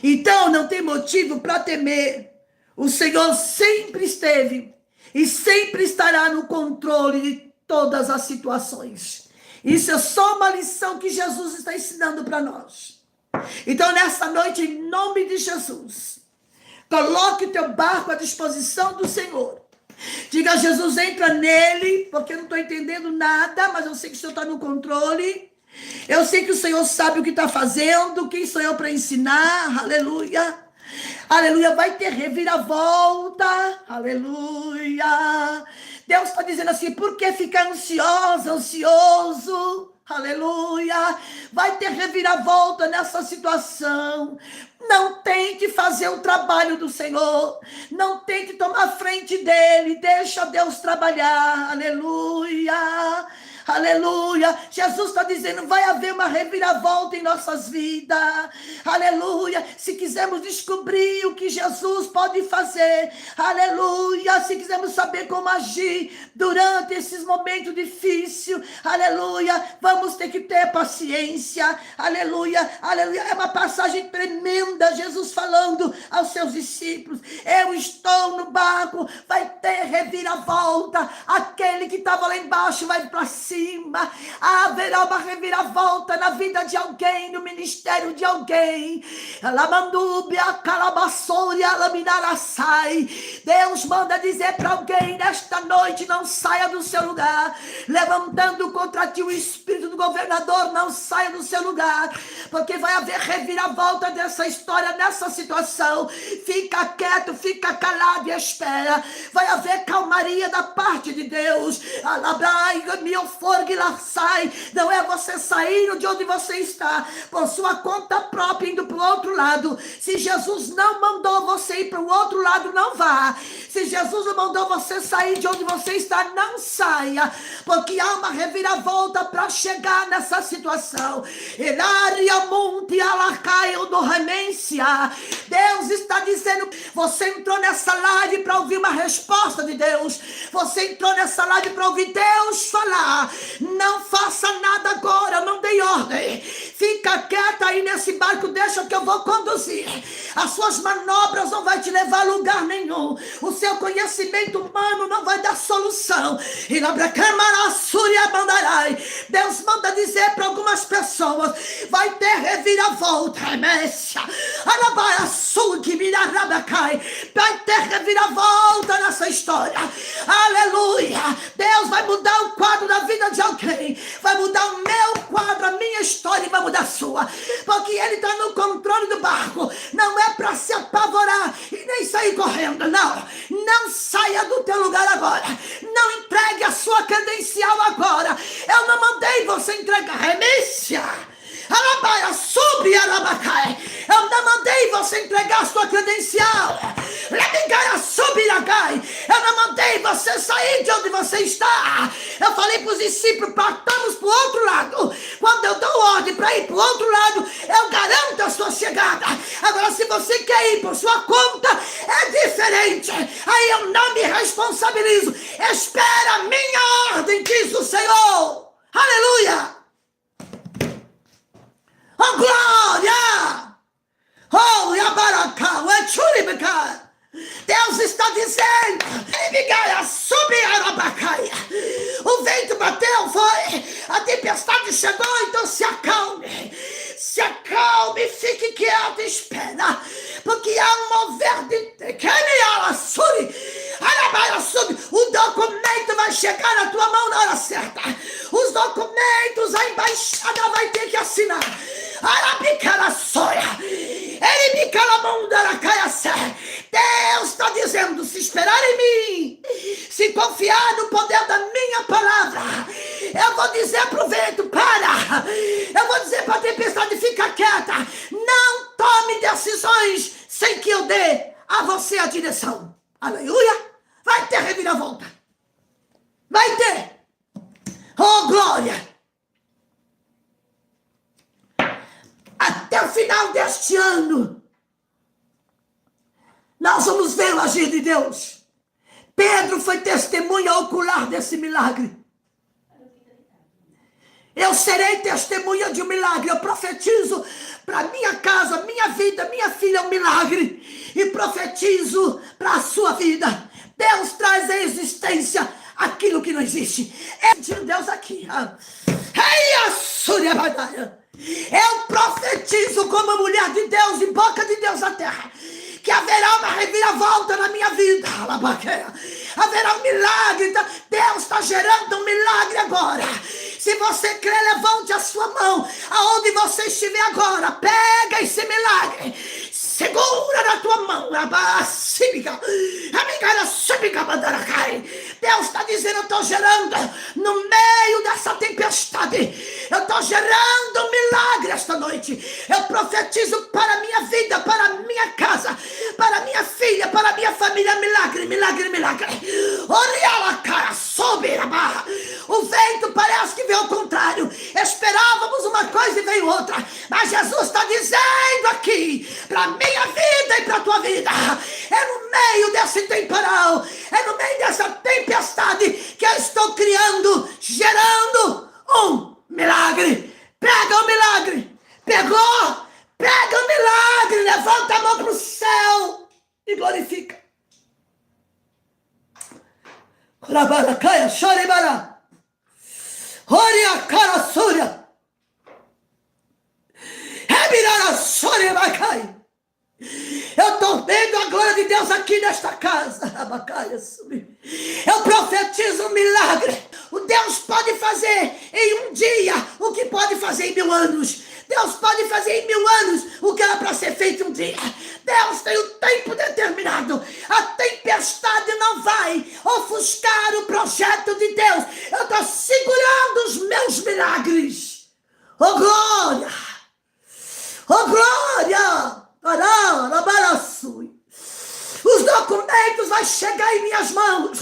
Então, não tem motivo para temer. O Senhor sempre esteve e sempre estará no controle de todas as situações. Isso é só uma lição que Jesus está ensinando para nós. Então, nessa noite, em nome de Jesus, coloque o teu barco à disposição do Senhor. Diga a Jesus, entra nele, porque eu não estou entendendo nada, mas eu sei que o Senhor está no controle. Eu sei que o Senhor sabe o que está fazendo, quem sou eu para ensinar, aleluia. Aleluia, vai ter reviravolta, aleluia. Deus está dizendo assim, por que ficar ansioso? Aleluia. Vai ter reviravolta nessa situação. Não tente fazer o trabalho do Senhor. Não tente tomar frente dele. Deixa Deus trabalhar. Aleluia. Aleluia. Jesus está dizendo, vai haver uma reviravolta em nossas vidas. Aleluia. Se quisermos descobrir o que Jesus pode fazer. Aleluia. Se quisermos saber como agir durante esses momentos difíceis. Aleluia. Vamos ter que ter paciência. Aleluia. Aleluia. É uma passagem tremenda. Jesus falando aos seus discípulos. Eu estou no barco. Vai ter reviravolta. Aquele que estava lá embaixo vai para cima. Haverá uma reviravolta na vida de alguém, no ministério de alguém. Alamandúbia, calabaçouria, laminaraçai. Deus manda dizer para alguém nesta noite, não saia do seu lugar. Levantando contra ti o espírito do governador, não saia do seu lugar. Porque vai haver reviravolta dessa história, nessa situação. Fica quieto, fica calado e espera. Vai haver calmaria da parte de Deus. Não é você saindo de onde você está por sua conta própria, indo para o outro lado. Se Jesus não mandou você ir para o outro lado, não vá. Se Jesus não mandou você sair de onde você está, não saia, porque há uma reviravolta para chegar nessa situação. Deus está dizendo, você entrou nessa live para ouvir uma resposta de Deus. Você entrou nessa live para ouvir Deus falar. Não faça nada agora, não dei ordem. Fica quieta aí nesse barco, deixa que eu vou conduzir. As suas manobras não vai te levar a lugar nenhum. O seu conhecimento humano não vai dar solução. Deus manda dizer para algumas pessoas, vai ter reviravolta. Vai ter reviravolta nessa história. Aleluia. Deus vai mudar o quadro da vida de alguém. Vai mudar o meu quadro, a minha história, e vai mudar a sua. Porque Ele está no controle do barco. Não é para se apavorar e nem sair correndo, não. Não saia do teu lugar agora. Não entregue a sua credencial agora. Eu não mandei você entregar remícia. Eu não mandei você entregar a sua credencial. Eu não mandei você sair de onde você está. Eu falei para os discípulos, partamos para o outro lado. Quando eu dou ordem para ir para o outro lado, eu garanto a sua chegada. Agora, se você quer ir por sua conta, é diferente. Aí eu não me responsabilizo. Espera a minha ordem, diz o Senhor. Aleluia. Oh, glória! Oh, Yabaraka, Wechuribika. Deus está dizendo, o vento bateu, foi, a tempestade chegou, então se acalme. Se acalme, fique quieto e espera, porque há um mover de o documento vai chegar na tua mão na hora certa. Os documentos a embaixada vai ter que assinar. Deus está dizendo, se esperar em mim, se confiar no poder da minha palavra, eu vou dizer para o vento, para. Eu vou dizer para a tempestade, fica quieta. Não tome decisões sem que eu dê a você a direção. Aleluia. Vai ter reviravolta. Vai ter. Oh, glória. Até o final deste ano, nós vamos ver o agir de Deus. Pedro foi testemunha ocular desse milagre. Eu serei testemunha de um milagre. Eu profetizo para minha casa, minha vida, minha filha é um milagre. E profetizo para a sua vida. Deus traz à existência aquilo que não existe. É de Deus aqui. Eu profetizo como mulher de Deus e boca de Deus na terra, que haverá uma reviravolta na minha vida. Haverá um milagre. Deus está gerando um milagre agora. Se você crê, levante a sua mão aonde você estiver agora. Pega esse milagre. Segura na tua mão. Deus está dizendo, eu estou gerando no meio dessa tempestade. Eu estou gerando um milagre esta noite. Eu profetizo para a minha vida, para a minha casa, para a minha filha, para a minha família. Milagre, milagre, milagre. O vento parece que para a tua vida. É no meio desse temporal, é no meio dessa tempestade que eu estou criando, gerando um milagre. Pega o milagre. Pegou? Pega o milagre. Levanta a mão para o céu e glorifica. Korabaracaia, Shorebara. Oria cara súria. Rebirara Shorebacai. Eu estou vendo a glória de Deus aqui nesta casa. Eu profetizo um milagre. O Deus pode fazer em um dia o que pode fazer em 1000 anos. Deus pode fazer em 1000 anos o que era para ser feito um dia. Deus tem o tempo determinado. A tempestade não vai ofuscar o projeto de Deus. Eu estou segurando os meus milagres. Oh glória! Oh glória! Os documentos vão chegar em minhas mãos.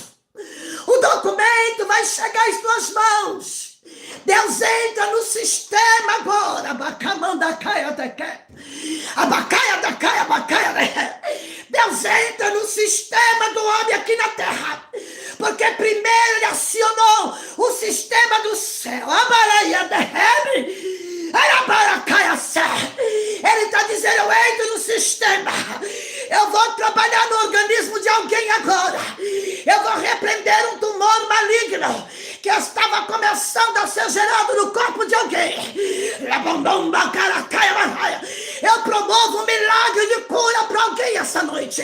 O documento vai chegar em tuas mãos. Deus entra no sistema agora. Deus entra no sistema do homem aqui na terra. Porque primeiro ele acionou o sistema do céu. Ele está dizendo, eu entro no sistema. Eu vou trabalhar no organismo de alguém agora. Eu vou repreender um tumor maligno que estava começando a ser gerado no corpo de alguém. Eu promovo um milagre de cura para alguém essa noite.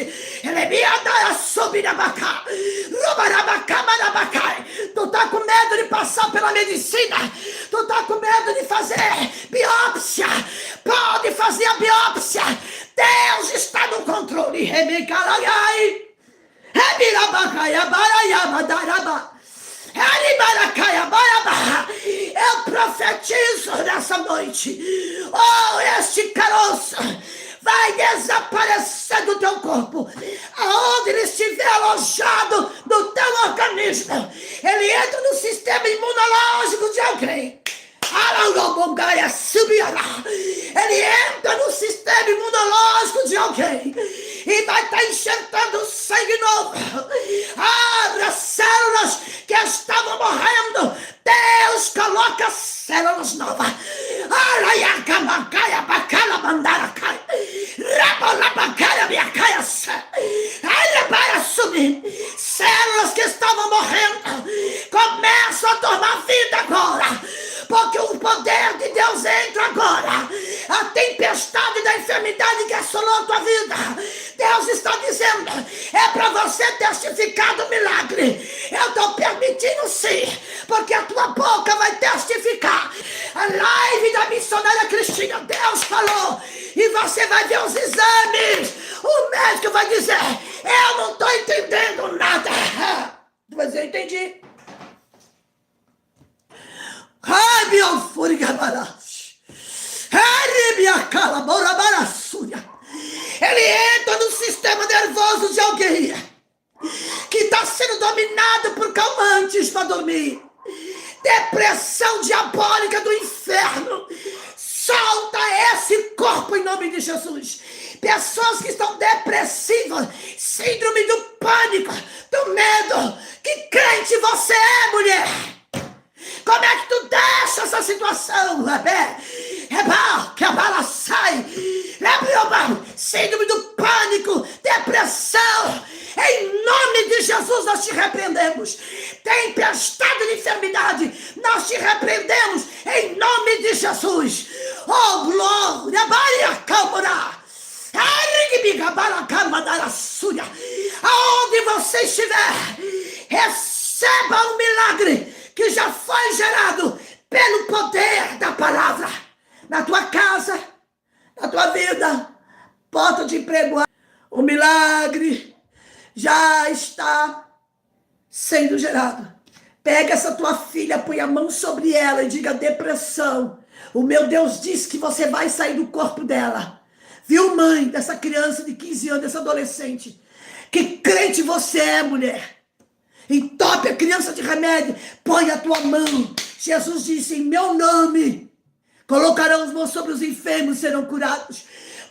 Tu está com medo de passar pela medicina? Tu está com medo de fazer biópsia? Pode fazer a biópsia. Deus está no controle. Eu profetizo nessa noite. Oh, este caroço vai desaparecer do teu corpo. Aonde ele estiver alojado no teu organismo, ele entra no sistema imunológico de alguém. Ele entra no sistema imunológico de alguém e vai estar enxertando sangue novo. Abre as células que estavam morrendo. Deus coloca células novas. Células que estavam morrendo começam a tomar vida agora. Porque o poder de Deus entra agora. A tempestade da enfermidade que assolou a tua vida, Deus está dizendo, é para você testificar do milagre. Eu estou permitindo sim, porque a tua boca vai testificar. A live da missionária Cristina, Deus falou, e você vai ver os exames. O médico vai dizer, eu não estou entendendo nada. Mas eu entendi. Ele entra no sistema nervoso de alguém que está sendo dominado por calmantes para dormir. Depressão diabólica do inferno. Solta esse corpo em nome de Jesus. Pessoas que estão depressivas, síndrome do pânico, do medo. Que crente você é, mulher? Como é que tu deixa essa situação, Rabé? Que a bala sai. Síndrome do pânico, depressão. Em nome de Jesus nós te repreendemos. Tempestade de enfermidade, nós te repreendemos em nome de Jesus. Oh, glória, Maria Câmara. Aonde você estiver, receba um milagre que já foi gerado pelo poder da palavra. Na tua casa, na tua vida, porta de emprego. O milagre já está sendo gerado. Pega essa tua filha, põe a mão sobre ela e diga, depressão, o meu Deus disse que você vai sair do corpo dela. Viu, mãe, dessa criança de 15 anos, dessa adolescente? Que crente você é, mulher? Entope a criança de remédio, põe a tua mão. Jesus disse, em meu nome, colocarão as mãos sobre os enfermos, serão curados.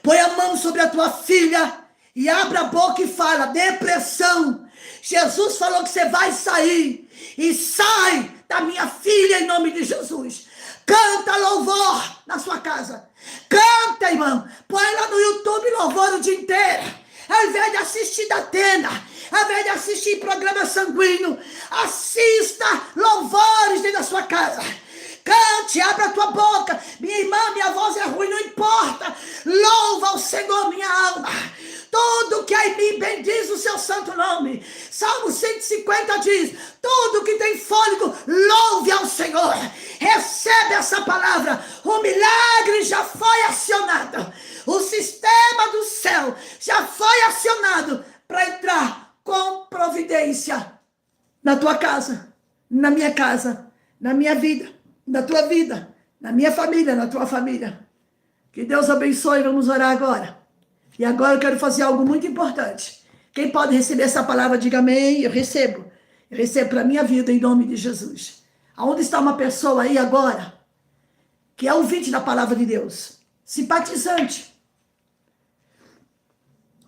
Põe a mão sobre a tua filha E abra a boca e fala: depressão, Jesus falou que você vai sair. E sai da minha filha em nome de Jesus. Canta louvor na sua casa. Canta, irmão. Põe lá no YouTube louvor o dia inteiro. Ao invés de assistir da tenda, ao invés de assistir programa sanguíneo, assista louvores dentro da sua casa. Cante, abra a tua boca. Minha irmã, minha voz é ruim, não importa. Louva ao Senhor, minha alma. Tudo que há em mim bendiz o seu santo nome. Salmo 150 diz: tudo que tem fôlego, louve ao Senhor. Recebe essa palavra. O milagre já foi acionado. O sistema do céu já foi acionado para entrar com providência na tua casa, na minha vida, na tua vida, na minha família, na tua família. Que Deus abençoe. Vamos orar agora. E agora eu quero fazer algo muito importante. Quem pode receber essa palavra, diga amém. Eu recebo. Eu recebo para a minha vida em nome de Jesus. Aonde está uma pessoa aí agora que é ouvinte da palavra de Deus, simpatizante?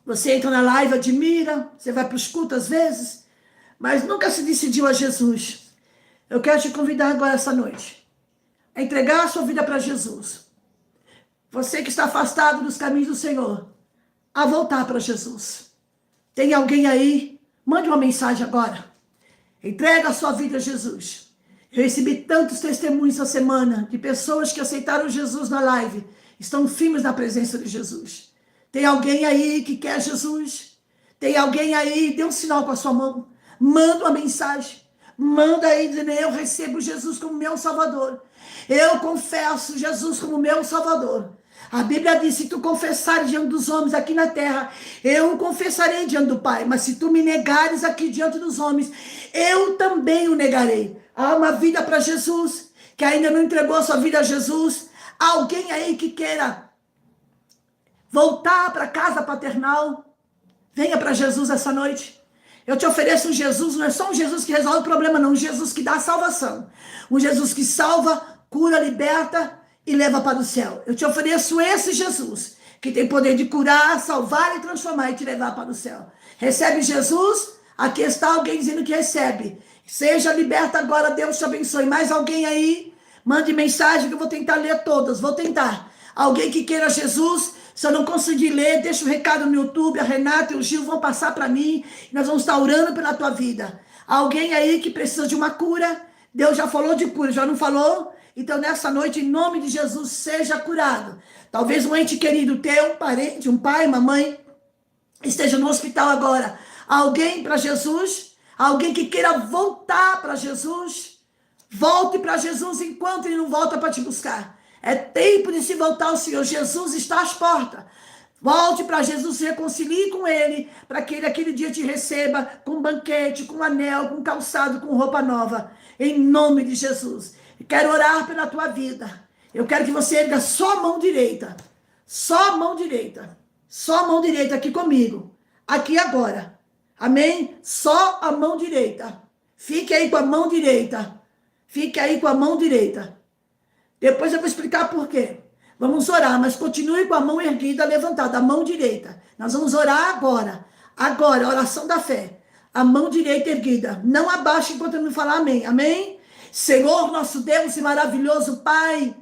Você entra na live, admira, você vai para os cultos às vezes, mas nunca se decidiu a Jesus. Eu quero te convidar agora essa noite a entregar a sua vida para Jesus. Você que está afastado dos caminhos do Senhor, a voltar para Jesus. Tem alguém aí? Mande uma mensagem agora. Entrega a sua vida a Jesus. Eu recebi tantos testemunhos essa semana de pessoas que aceitaram Jesus na live, estão firmes na presença de Jesus. Tem alguém aí que quer Jesus? Tem alguém aí? Dê um sinal com a sua mão. Manda uma mensagem. Manda aí dizendo: eu recebo Jesus como meu Salvador. Eu confesso Jesus como meu Salvador. A Bíblia diz: se tu confessares diante dos homens aqui na terra, eu o confessarei diante do Pai. Mas se tu me negares aqui diante dos homens, eu também o negarei. Há uma vida para Jesus, que ainda não entregou a sua vida a Jesus. Alguém aí que queira voltar para a casa paternal, venha para Jesus essa noite. Eu te ofereço um Jesus, não é só um Jesus que resolve o problema, não. Um Jesus que dá salvação. Um Jesus que salva, cura, liberta e leva para o céu. Eu te ofereço esse Jesus, que tem poder de curar, salvar e transformar e te levar para o céu. Recebe Jesus? Aqui está alguém dizendo que recebe. Seja liberta agora, Deus te abençoe. Mais alguém aí? Mande mensagem que eu vou tentar ler todas, vou tentar. Alguém que queira Jesus? Se eu não conseguir ler, deixa o recado no YouTube, a Renata e o Gil vão passar para mim, e nós vamos estar orando pela tua vida. Alguém aí que precisa de uma cura? Deus já falou de cura, já não falou? Então nessa noite, em nome de Jesus, seja curado. Talvez um ente querido teu, um parente, um pai, uma mãe, esteja no hospital agora. Alguém para Jesus? Alguém que queira voltar para Jesus? Volte para Jesus enquanto ele não volta para te buscar. É tempo de se voltar ao Senhor. Jesus está às portas. Volte para Jesus, se reconcilie com ele, para que ele aquele dia te receba com banquete, com anel, com calçado, com roupa nova. Em nome de Jesus. Quero orar pela tua vida. Eu quero que você erga só a mão direita. Só a mão direita. Só a mão direita aqui comigo. Aqui agora. Amém? Só a mão direita. Fique aí com a mão direita. Fique aí com a mão direita. Depois eu vou explicar por quê. Vamos orar, mas continue com a mão erguida, levantada, a mão direita. Nós vamos orar agora. Agora, oração da fé. A mão direita erguida. Não abaixe enquanto eu não falar amém. Amém? Senhor, nosso Deus e maravilhoso Pai,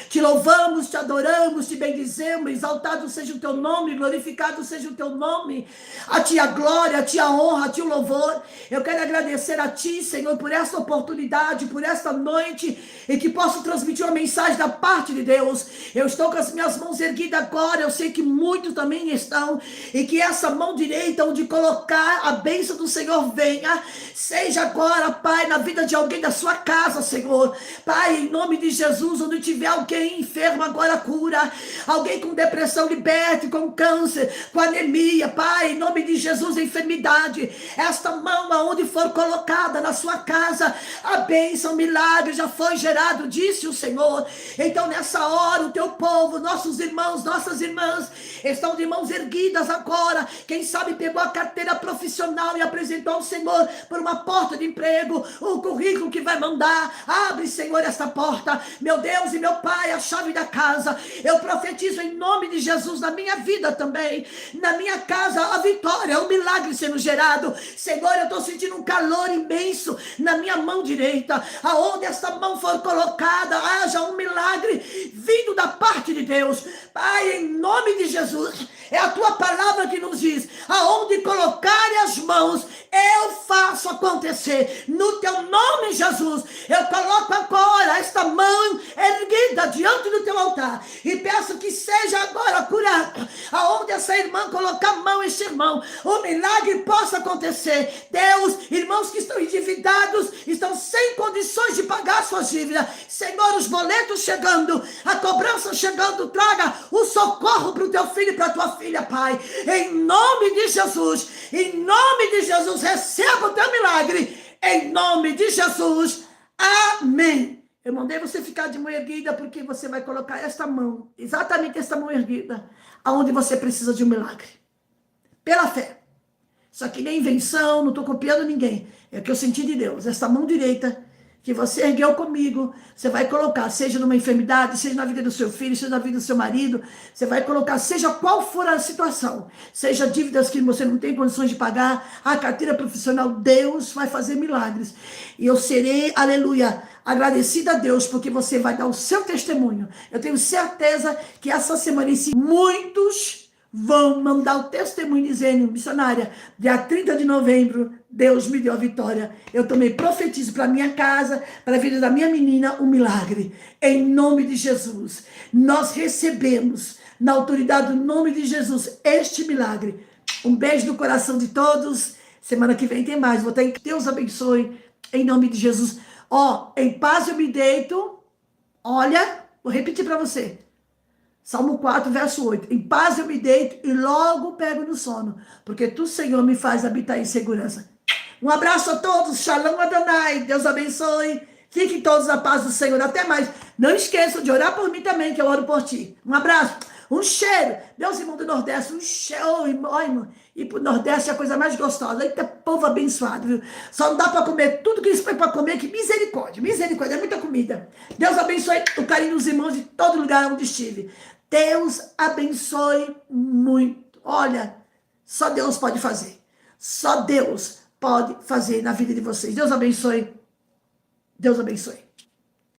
te louvamos, te adoramos, te bendizemos, exaltado seja o teu nome, glorificado seja o teu nome, a ti a glória, a ti a honra, a ti o louvor. Eu quero agradecer a ti, Senhor, por esta oportunidade, por esta noite, e que posso transmitir uma mensagem da parte de Deus. Eu estou com as minhas mãos erguidas agora, eu sei que muitos também estão, e que essa mão direita, onde colocar a bênção do Senhor venha, seja agora, Pai, na vida de alguém da sua casa, Senhor. Pai, em nome de Jesus, onde tiver alguém enfermo, agora cura. Alguém com depressão, liberte, com câncer, com anemia, Pai, em nome de de Jesus, enfermidade, esta mão aonde for colocada na sua casa, a bênção, o milagre já foi gerado, disse o Senhor. Então nessa hora o teu povo, nossos irmãos, nossas irmãs, estão de mãos erguidas agora. Quem sabe pegou a carteira profissional e apresentou ao Senhor por uma porta de emprego, o currículo que vai mandar. Abre, Senhor, esta porta, meu Deus e meu Pai, a chave da casa. Eu profetizo em nome de Jesus na minha vida também, na minha casa, a vitória, o milagre sendo gerado. Senhor, eu estou sentindo um calor imenso na minha mão direita. Aonde esta mão for colocada, haja um milagre vindo da parte de Deus. Pai, em nome de Jesus, é a tua palavra que nos diz: aonde colocarem as mãos, eu faço acontecer. No teu nome, Jesus, eu coloco agora esta mão erguida diante do teu altar e peço que seja agora curada. Aonde essa irmã colocar a mão, este irmão, o milagre possa acontecer. Deus, irmãos que estão endividados, estão sem condições de pagar suas dívidas. Senhor, os boletos chegando, a cobrança chegando, traga o socorro para o teu filho e para a tua filha, Pai. Em nome de Jesus, receba o teu milagre. Em nome de Jesus, amém. Eu mandei você ficar de mão erguida porque você vai colocar esta mão, exatamente esta mão erguida, aonde você precisa de um milagre. Pela fé. Só que nem invenção, não estou copiando ninguém. É o que eu senti de Deus. Esta mão direita que você ergueu comigo, você vai colocar, seja numa enfermidade, seja na vida do seu filho, seja na vida do seu marido, você vai colocar, seja qual for a situação, seja dívidas que você não tem condições de pagar, a carteira profissional, Deus vai fazer milagres. E eu serei, aleluia, agradecida a Deus, porque você vai dar o seu testemunho. Eu tenho certeza que essa semana em si, muitos vão mandar o testemunho dizendo: missionária, dia 30 de novembro, Deus me deu a vitória. Eu também profetizo para minha casa, para a vida da minha menina, um milagre. Em nome de Jesus, nós recebemos, na autoridade do nome de Jesus, este milagre. Um beijo no coração de todos. Semana que vem tem mais. Vou ter que Deus abençoe, em nome de Jesus. Ó, em paz eu me deito. Olha, vou repetir para você. Salmo 4, verso 8. Em paz eu me deito e logo pego no sono, porque tu, Senhor, me faz habitar em segurança. Um abraço a todos. Shalom Adonai. Deus abençoe. Fiquem todos na paz do Senhor. Até mais. Não esqueçam de orar por mim também, que eu oro por ti. Um abraço. Um cheiro. Deus, irmão do Nordeste, um cheiro. Irmão. E pro Nordeste é a coisa mais gostosa. Eita, povo abençoado, viu? Só não dá para comer tudo que eles põem para comer, que misericórdia. Misericórdia, é muita comida. Deus abençoe o carinho dos irmãos de todo lugar onde estive. Deus abençoe muito. Olha, só Deus pode fazer. Só Deus pode fazer na vida de vocês. Deus abençoe. Deus abençoe.